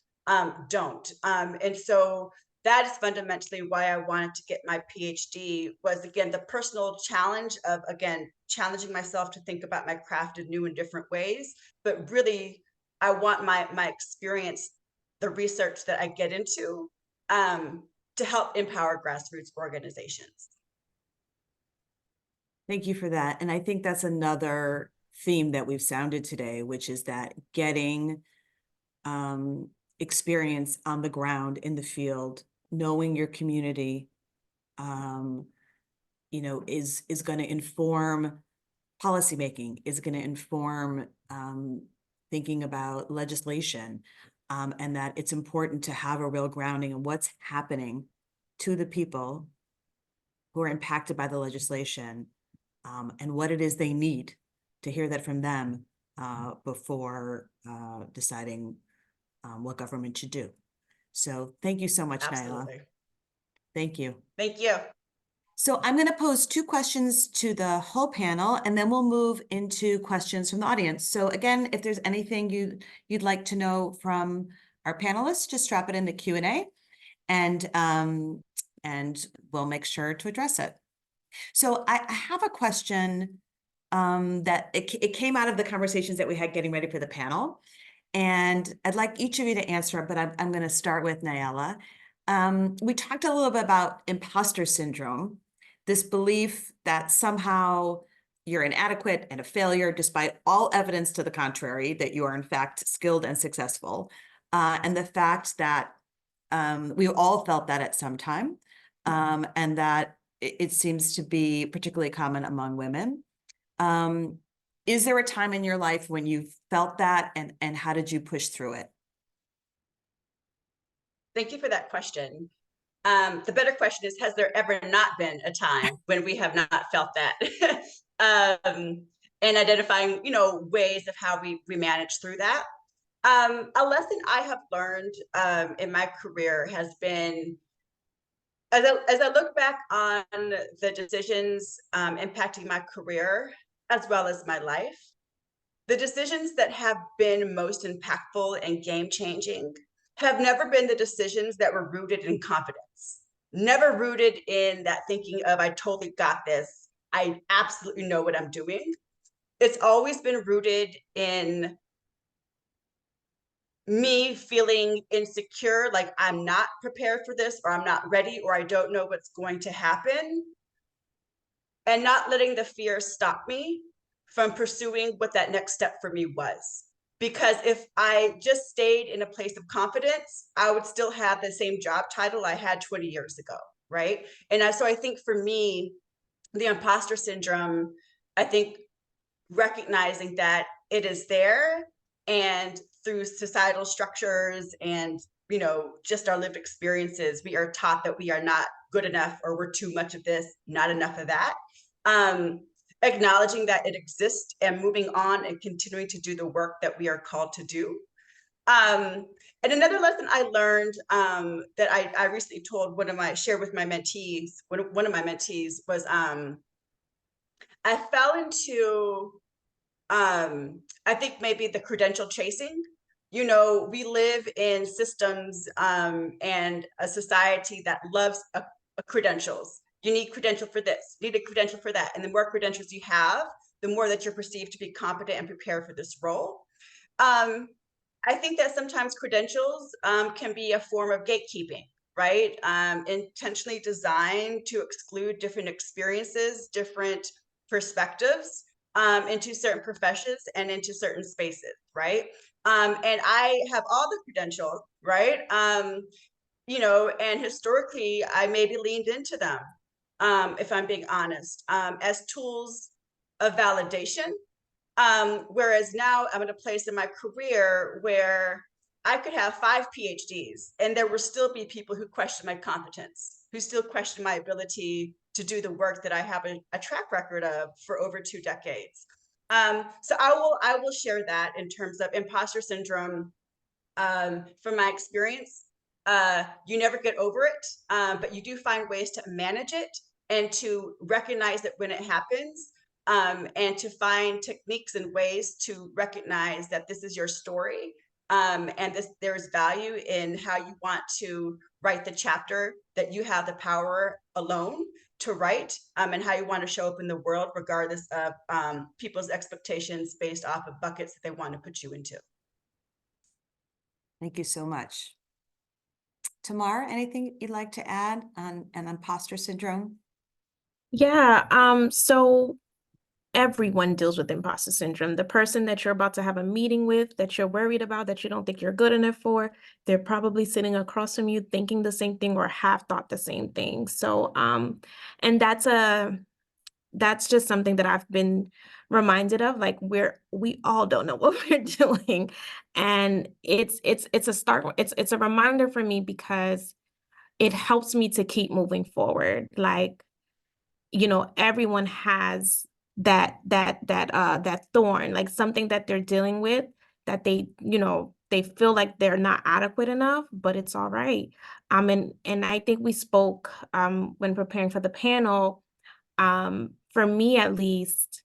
S4: don't. And so that is fundamentally why I wanted to get my PhD, was again, the personal challenge of, again, challenging myself to think about my craft in new and different ways. But really, I want my experience, the research that I get into, to help empower grassroots organizations.
S1: Thank you for that. And I think that's another theme that we've sounded today, which is that getting experience on the ground in the field, knowing your community, you know, is going to inform policymaking, is going to inform thinking about legislation, and that it's important to have a real grounding in what's happening to the people who are impacted by the legislation, and what it is they need, to hear that from them before deciding what government should do. So thank you so much, Nyla.
S4: Absolutely.
S1: Thank you.
S4: Thank you.
S1: So I'm going to pose 2 questions to the whole panel, and then we'll move into questions from the audience. So again, if there's anything you'd like to know from our panelists, just drop it in the Q&A, and we'll make sure to address it. So I have a question that it came out of the conversations that we had getting ready for the panel, and I'd like each of you to answer, but I'm going to start with Nyla. We talked a little bit about imposter syndrome, this belief that somehow you're inadequate and a failure, despite all evidence to the contrary, that you are in fact skilled and successful. And the fact that we all felt that at some time, and that it seems to be particularly common among women. Is there a time in your life when you felt that, and how did you push through it?
S4: Thank you for that question. The better question is, has there ever not been a time when we have not felt that? And identifying, you know, ways of how we manage through that. A lesson I have learned in my career has been, as I look back on the decisions impacting my career as well as my life, the decisions that have been most impactful and game-changing have never been the decisions that were rooted in confidence, never rooted in that thinking of, I totally got this, I absolutely know what I'm doing. It's always been rooted in me feeling insecure, like I'm not prepared for this, or I'm not ready, or I don't know what's going to happen, and not letting the fear stop me from pursuing what that next step for me was. Because if I just stayed in a place of confidence, I would still have the same job title I had 20 years ago, right? And so I think for me, the imposter syndrome, I think recognizing that it is there, and through societal structures and, you know, just our lived experiences, we are taught that we are not good enough, or we're too much of this, not enough of that. Acknowledging that it exists and moving on and continuing to do the work that we are called to do. And another lesson I learned that I recently shared with my mentees, one of my mentees was, I fell into, I think maybe the credential chasing. You know, we live in systems and a society that loves credentials. You need credential for this, you need a credential for that. And the more credentials you have, the more that you're perceived to be competent and prepared for this role. I think that sometimes credentials can be a form of gatekeeping, right? Intentionally designed to exclude different experiences, different perspectives into certain professions and into certain spaces, right? And I have all the credentials, right? You know, and historically, I maybe leaned into them, if I'm being honest, as tools of validation. Whereas now I'm in a place in my career where I could have 5 PhDs and there will still be people who question my competence, who still question my ability to do the work that I have a track record of for over 2 decades. So I will share that in terms of imposter syndrome. From my experience, you never get over it, but you do find ways to manage it and to recognize that when it happens, and to find techniques and ways to recognize that this is your story, and there's value in how you want to write the chapter that you have the power alone to write, and how you want to show up in the world, regardless of people's expectations based off of buckets that they want to put you into.
S1: Thank you so much. Tamar, anything you'd like to add on an imposter syndrome?
S3: Yeah, so everyone deals with imposter syndrome. The person that you're about to have a meeting with, that you're worried about, that you don't think you're good enough for, they're probably sitting across from you thinking the same thing or have thought the same thing. So, and that's just something that I've been reminded of. Like we all don't know what we're doing, and it's a reminder for me because it helps me to keep moving forward. Like, everyone has that thorn, like something that they're dealing with, that they feel like they're not adequate enough, but it's all right. And I think we spoke when preparing for the panel, for me at least,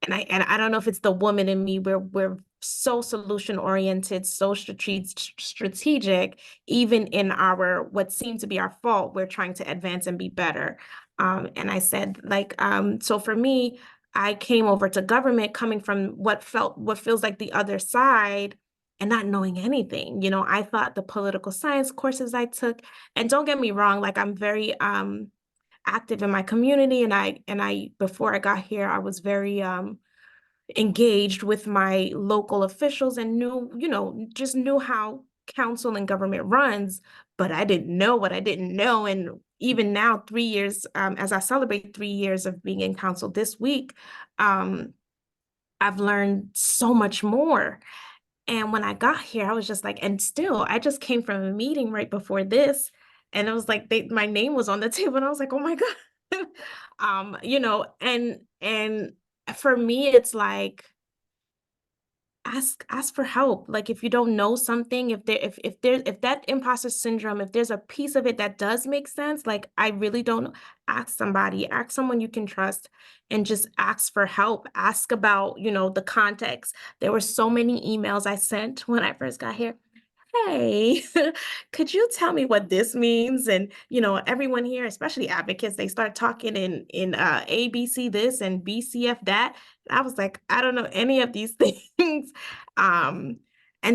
S3: and I don't know if it's the woman in me, we're so solution oriented, so strategic, even in our what seems to be our fault, we're trying to advance and be better. And I said, like, so for me, I came over to government coming from what feels like the other side and not knowing anything. I thought the political science courses I took, and don't get me wrong, like I'm very active in my community, and I before I got here, I was very engaged with my local officials and just knew how council and government runs, but I didn't know what I didn't know. And even now, 3 years, as I celebrate 3 years of being in council this week, I've learned so much more. And when I got here, I was just like, and still, I just came from a meeting right before this, and it was like my name was on the table, and I was like, oh my God. And for me, it's like, ask for help. Like, if you don't know something, if that imposter syndrome, if there's a piece of it that does make sense, like I really don't know, ask somebody, ask someone you can trust, and just ask for help. Ask about, the context. There were so many emails I sent when I first got here. Hey, could you tell me what this means? And everyone here, especially advocates, they start talking in ABC this and BCF that. I was like, I don't know any of these things. And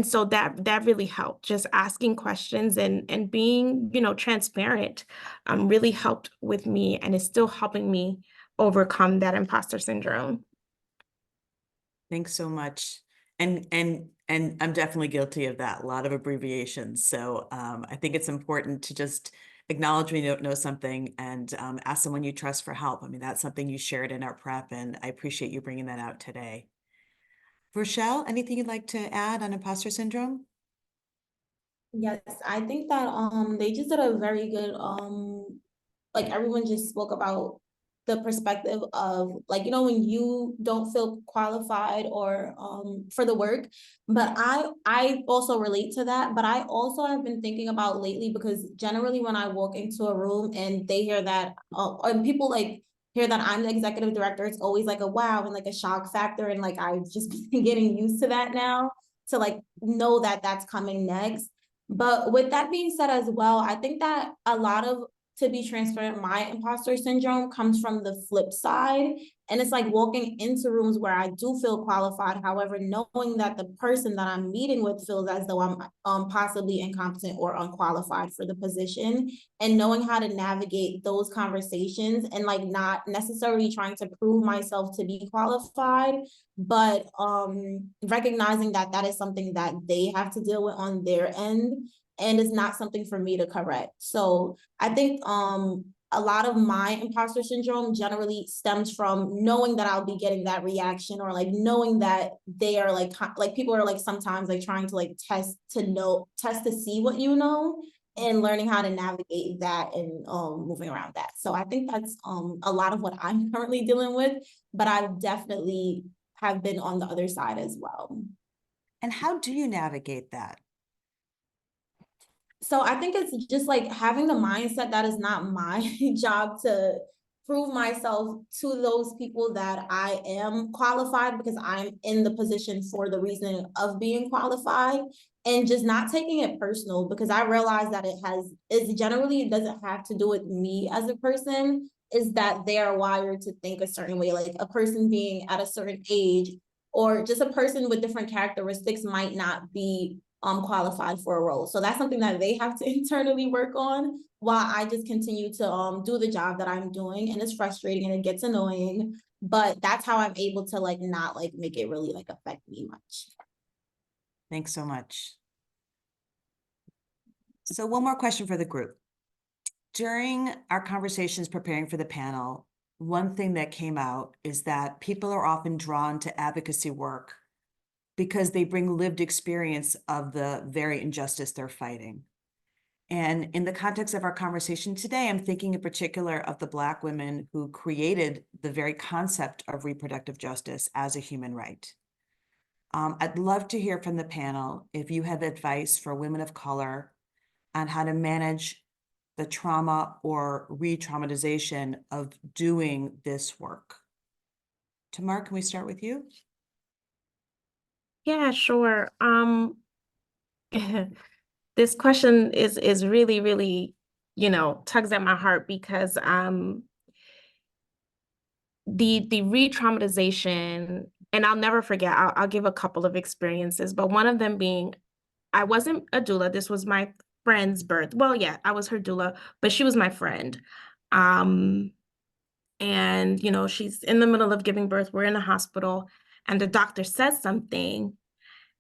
S3: so that really helped. Just asking questions and being, transparent, really helped with me, and is still helping me overcome that imposter syndrome.
S1: Thanks so much. And I'm definitely guilty of that, a lot of abbreviations. So I think it's important to just acknowledge when you don't know something, and ask someone you trust for help. I mean, that's something you shared in our prep, and I appreciate you bringing that out today. Rochelle, anything you'd like to add on imposter syndrome?
S2: Yes, I think that they just did a very good like everyone just spoke about the perspective of, like, when you don't feel qualified or for the work. But I also relate to that, but I also have been thinking about lately, because generally when I walk into a room and they hear that and people like hear that I'm the executive director, it's always like a wow and like a shock factor, and like I've just been getting used to that now, to like know that that's coming next. But with that being said as well, I think that a lot of, to be transparent, my imposter syndrome comes from the flip side. And it's like walking into rooms where I do feel qualified. However, knowing that the person that I'm meeting with feels as though I'm possibly incompetent or unqualified for the position, and knowing how to navigate those conversations, and like not necessarily trying to prove myself to be qualified, but recognizing that that is something that they have to deal with on their end, and it's not something for me to correct. So I think a lot of my imposter syndrome generally stems from knowing that I'll be getting that reaction, or like knowing that they are like people are like sometimes like trying to like test to see what you know, and learning how to navigate that, and moving around that. So I think that's a lot of what I'm currently dealing with, but I definitely have been on the other side as well.
S1: And how do you navigate that?
S2: So I think it's just like having the mindset that is not my job to prove myself to those people that I am qualified because I'm in the position for the reason of being qualified, and just not taking it personal, because I realize that it doesn't have to do with me as a person, is that they are wired to think a certain way, like a person being at a certain age or just a person with different characteristics might not be qualified for a role. So that's something that they have to internally work on, while I just continue to do the job that I'm doing. And it's frustrating and it gets annoying, but that's how I'm able to like not like make it really like affect me much.
S1: Thanks so much. So one more question for the group. During our conversations preparing for the panel, one thing that came out is that people are often drawn to advocacy work because they bring lived experience of the very injustice they're fighting. And in the context of our conversation today, I'm thinking in particular of the Black women who created the very concept of reproductive justice as a human right. I'd love to hear from the panel if you have advice for women of color on how to manage the trauma or re-traumatization of doing this work. Thamar, can we start with you?
S3: Yeah, sure. This question is really, really, tugs at my heart because the re-traumatization, and I'll never forget, I'll give a couple of experiences, but one of them being, I wasn't a doula. This was my friend's birth. Well, yeah, I was her doula, but she was my friend. And, she's in the middle of giving birth. We're in a hospital and the doctor says something.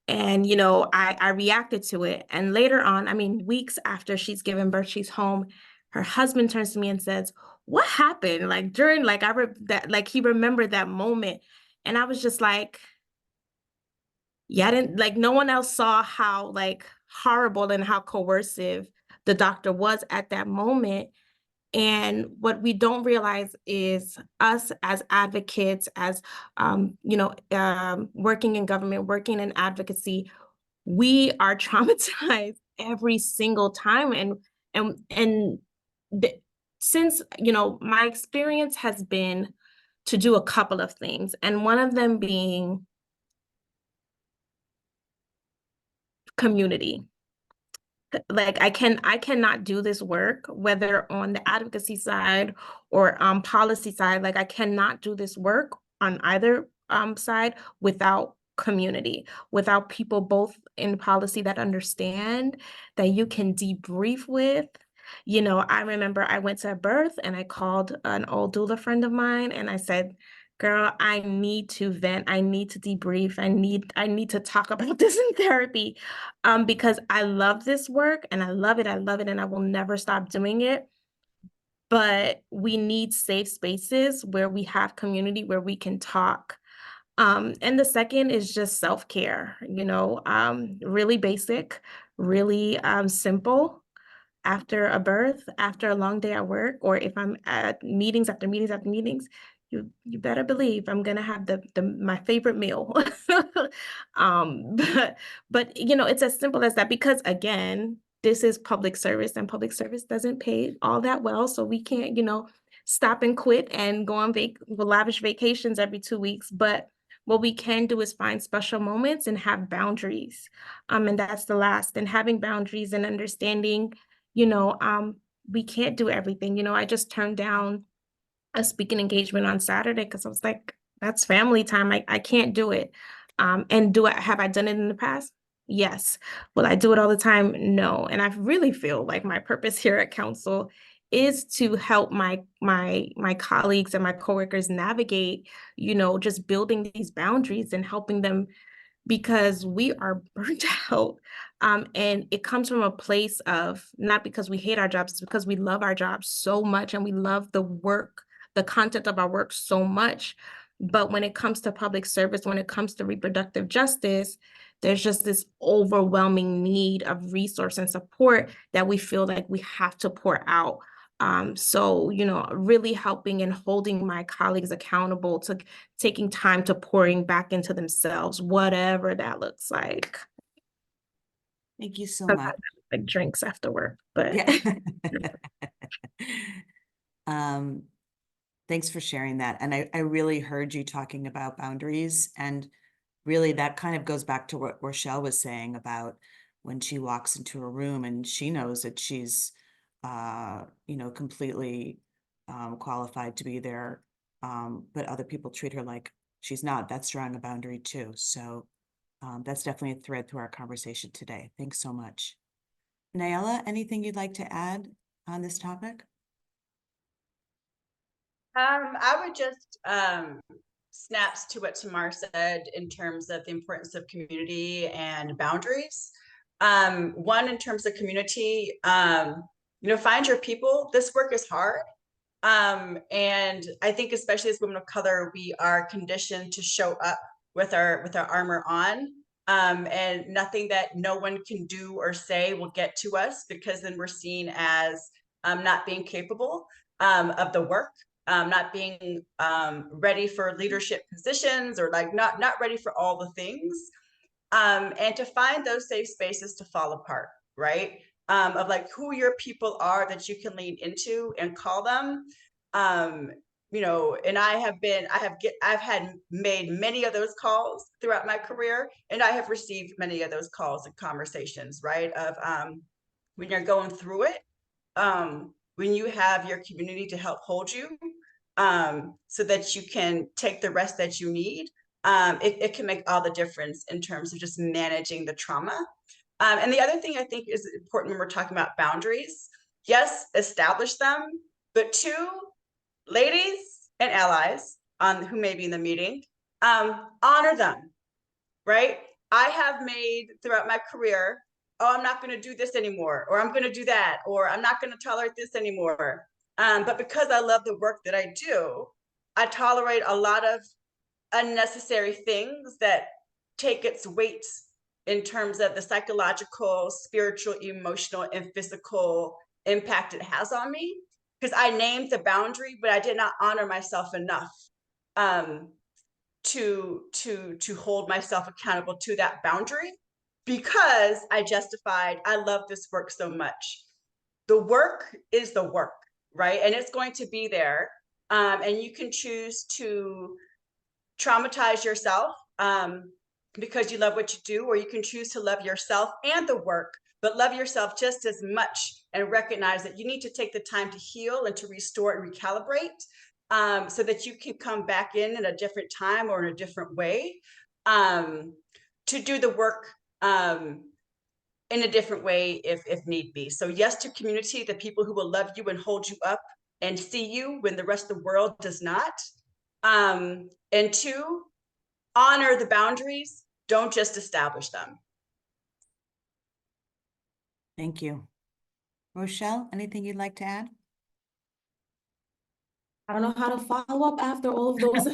S3: And, I reacted to it. And later on, I mean, weeks after she's given birth, she's home. Her husband turns to me and says, "What happened?" Like during, like, he remembered that moment. And I was just like, yeah, I didn't, like, no one else saw how like horrible and how coercive the doctor was at that moment. And what we don't realize is us as advocates, as working in government, working in advocacy, we are traumatized every single time. And since my experience has been to do a couple of things, and one of them being community. Like I cannot do this work, whether on the advocacy side or policy side. Like I cannot do this work on either side without community, without people both in policy that understand, that you can debrief with. I remember I went to a birth and I called an old doula friend of mine and I said, "Girl, I need to vent. I need to debrief. I need to talk about this in therapy." Because I love this work and I love it, and I will never stop doing it. But we need safe spaces where we have community, where we can talk. And the second is just self-care, really basic, really simple. After a birth, after a long day at work, or if I'm at meetings after meetings after meetings, you better believe I'm gonna have my favorite meal. But it's as simple as that, because again, this is public service and public service doesn't pay all that well. So we can't, stop and quit and go on lavish vacations every 2 weeks. But what we can do is find special moments and have boundaries. And that's the last, and having boundaries and understanding, we can't do everything. I just turned down a speaking engagement on Saturday because I was like, that's family time. I can't do it. And have I done it in the past? Yes. Will I do it all the time? No. And I really feel like my purpose here at Council is to help my colleagues and my coworkers navigate, just building these boundaries and helping them, because we are burnt out. And it comes from a place of not because we hate our jobs, it's because we love our jobs so much and we love the work, the content of our work so much. But when it comes to public service, when it comes to reproductive justice, there's just this overwhelming need of resource and support that we feel like we have to pour out. So, really helping and holding my colleagues accountable to taking time to pouring back into themselves, whatever that looks like.
S1: Thank you so
S3: Sometimes
S1: much.
S3: like drinks after work, but
S1: Yeah. Thanks for sharing that. And I really heard you talking about boundaries, and really that kind of goes back to what Rochelle was saying about when she walks into a room and she knows that she's, completely qualified to be there. But other people treat her like she's not. That's drawing a boundary too. So that's definitely a thread through our conversation today. Thanks so much. Nayela, anything you'd like to add on this topic?
S4: I would just snaps to what Thamar said in terms of the importance of community and boundaries. One, in terms of community, find your people. This work is hard. And I think especially as women of color, we are conditioned to show up with our armor on. And nothing that no one can do or say will get to us, because then we're seen as not being capable of the work, not being ready for leadership positions, or like not ready for all the things. And to find those safe spaces to fall apart, right? Of like who your people are that you can lean into and call them. And I've had made many of those calls throughout my career, and I have received many of those calls and conversations, right? Of when you're going through it, when you have your community to help hold you, so that you can take the rest that you need, it can make all the difference in terms of just managing the trauma. And the other thing I think is important when we're talking about boundaries, yes, establish them, but two, ladies and allies who may be in the meeting, honor them, right? I have made throughout my career, oh, I'm not going to do this anymore, or I'm going to do that, or I'm not going to tolerate this anymore. But because I love the work that I do, I tolerate a lot of unnecessary things that take its weight in terms of the psychological, spiritual, emotional, and physical impact it has on me. Because I named the boundary, but I did not honor myself enough to hold myself accountable to that boundary, because I justified, I love this work so much. The work is the work, right? And it's going to be there. And you can choose to traumatize yourself because you love what you do, or you can choose to love yourself and the work, but love yourself just as much, and recognize that you need to take the time to heal and to restore and recalibrate, so that you can come back in a different time or in a different way, to do the work in a different way if need be. So yes to community, the people who will love you and hold you up and see you when the rest of the world does not. And two, honor the boundaries, don't just establish them.
S1: Thank you. Rochelle, anything you'd like to add?
S2: I don't know how to follow up after all of those.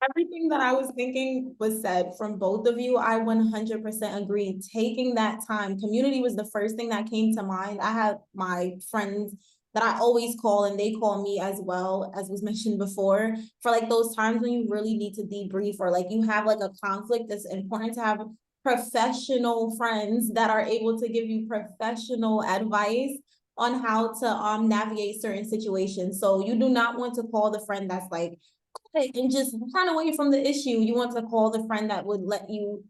S2: Everything that I was thinking was said from both of you. I 100% agree. Taking that time, community was the first thing that came to mind. I have my friends that I always call, and they call me as well, as was mentioned before, for like those times when you really need to debrief, or like you have like a conflict. It's important to have professional friends that are able to give you professional advice on how to navigate certain situations. So you do not want to call the friend that's like, and just run away from the issue. You want to call the friend that would let you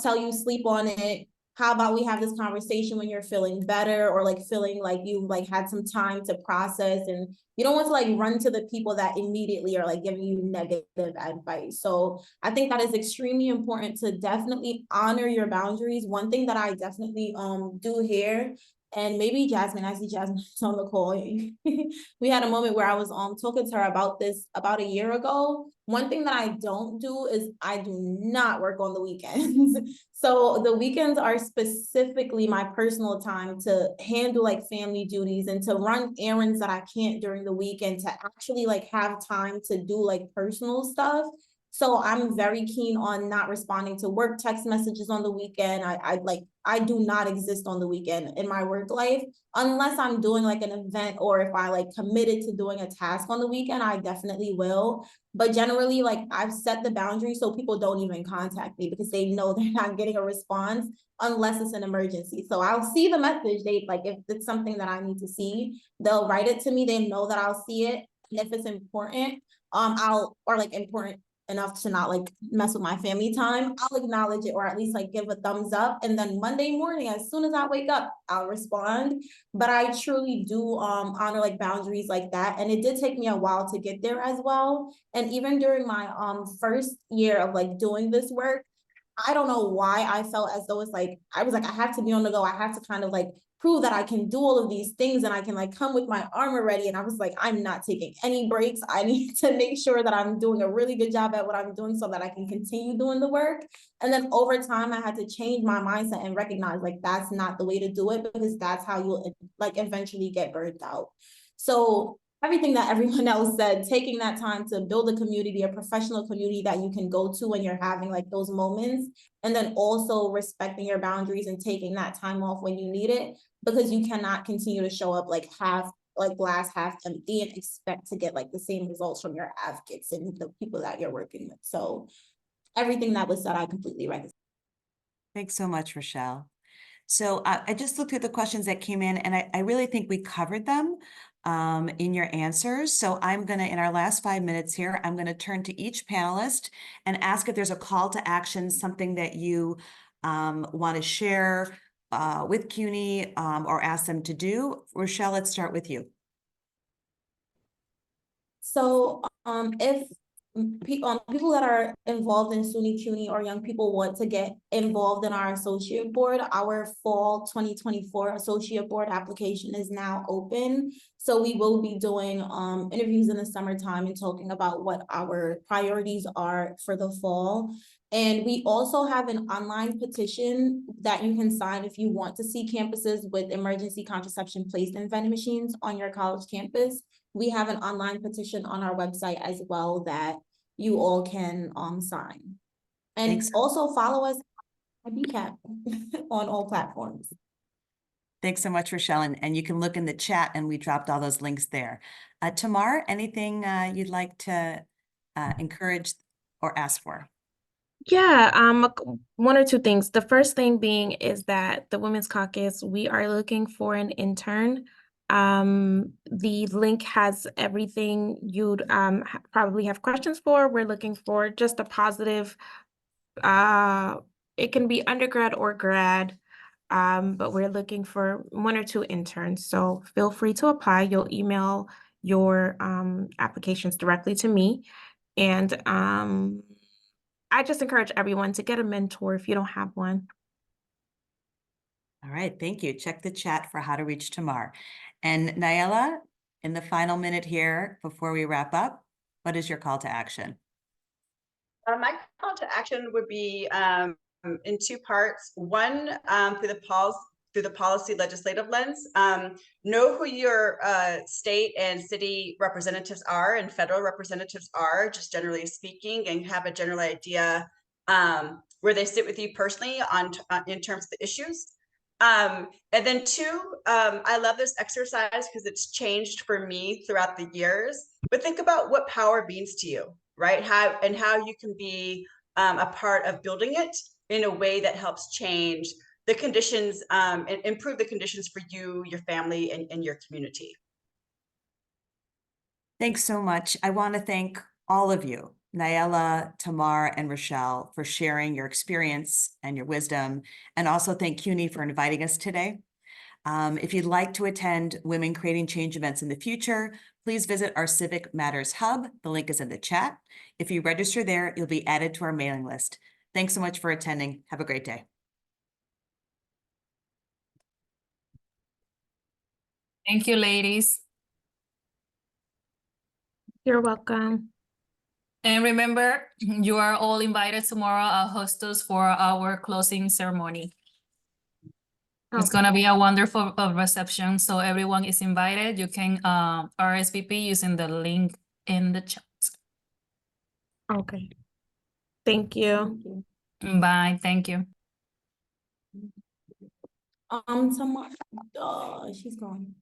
S2: tell you sleep on it. How about we have this conversation when you're feeling better, or like feeling like you like had some time to process, and you don't want to like run to the people that immediately are like giving you negative advice. So I think that is extremely important to definitely honor your boundaries. One thing that I definitely do here, and maybe Jasmine, I see Jasmine on the call. We had a moment where I was talking to her about this about a year ago. One thing that I don't do is I do not work on the weekends. So the weekends are specifically my personal time to handle like family duties and to run errands that I can't during the week, and to actually like have time to do like personal stuff. So I'm very keen on not responding to work text messages on the weekend. I do not exist on the weekend in my work life unless I'm doing like an event, or if I like committed to doing a task on the weekend, I definitely will. But generally, like I've set the boundary so people don't even contact me because they know they're not getting a response unless it's an emergency. So I'll see the message. They like, if it's something that I need to see, they'll write it to me. They know that I'll see it. And if it's important, important enough to not like mess with my family time, I'll acknowledge it, or at least like give a thumbs up. And then Monday morning, as soon as I wake up, I'll respond. But I truly do honor like boundaries like that. And it did take me a while to get there as well. And even during my first year of like doing this work, I don't know why I felt as though it's like, I was like, I have to be on the go. I have to kind of like prove that I can do all of these things and I can like come with my armor ready. And I was like, I'm not taking any breaks. I need to make sure that I'm doing a really good job at what I'm doing so that I can continue doing the work. And then over time, I had to change my mindset and recognize like, that's not the way to do it, because that's how you'll like eventually get burnt out. So everything that everyone else said, taking that time to build a community, a professional community that you can go to when you're having like those moments, and then also respecting your boundaries and taking that time off when you need it, because you cannot continue to show up like glass half empty and expect to get like the same results from your advocates and the people that you're working with. So everything that was said, I completely recognize.
S1: Thanks so much, Rochelle. So I just looked at the questions that came in, and I really think we covered them in your answers. So I'm gonna, in our last 5 minutes here, I'm gonna turn to each panelist and ask if there's a call to action, something that you want to share with CUNY or ask them to do. Rochelle, let's start with you.
S2: So if people that are involved in SUNY CUNY or young people want to get involved in our associate board, our fall 2024 associate board application is now open. So we will be doing interviews in the summertime and talking about what our priorities are for the fall. And we also have an online petition that you can sign if you want to see campuses with emergency contraception placed in vending machines on your college campus. We have an online petition on our website as well that you all can sign. And
S1: Thanks.
S2: Also follow us at BCAP on all platforms.
S1: Thanks so much, Rochelle. And you can look in the chat, and we dropped all those links there. Thamar, anything you'd like to encourage or ask for?
S3: Yeah, one or two things. The first thing being is that the Women's Caucus, we are looking for an intern. The link has everything you'd probably have questions for. We're looking for just a positive, it can be undergrad or grad, but we're looking for 1 or 2 interns. So feel free to apply. You'll email your applications directly to me. And I just encourage everyone to get a mentor if you don't have one.
S1: All right, thank you. Check the chat for how to reach Thamar. And Nayela, in the final minute here before we wrap up, what is your call to action?
S4: My call to action would be in 2 parts. One, through the policy legislative lens. Know who your state and city representatives are and federal representatives are, just generally speaking, and have a general idea where they sit with you personally in terms of the issues. And then 2, I love this exercise because it's changed for me throughout the years, but think about what power means to you, right? How you can be a part of building it in a way that helps change the conditions and improve the conditions for you, your family, and your community.
S1: Thanks so much. I want to thank all of you, Nayela, Thamar, and Rochelle, for sharing your experience and your wisdom, and also thank CUNY for inviting us today. If you'd like to attend Women Creating Change events in the future, please visit our Civic Matters Hub. The link is in the chat. If you register there, you'll be added to our mailing list. Thanks so much for attending. Have a great day.
S5: Thank you, ladies.
S3: You're welcome.
S5: And remember, you are all invited tomorrow. I'll host us for our closing ceremony. It's
S3: Okay.
S5: gonna be a wonderful reception, so everyone is invited. You can RSVP using the link in the chat.
S3: Okay. Thank you.
S5: Bye. Thank you.
S2: Tamar, she's gone.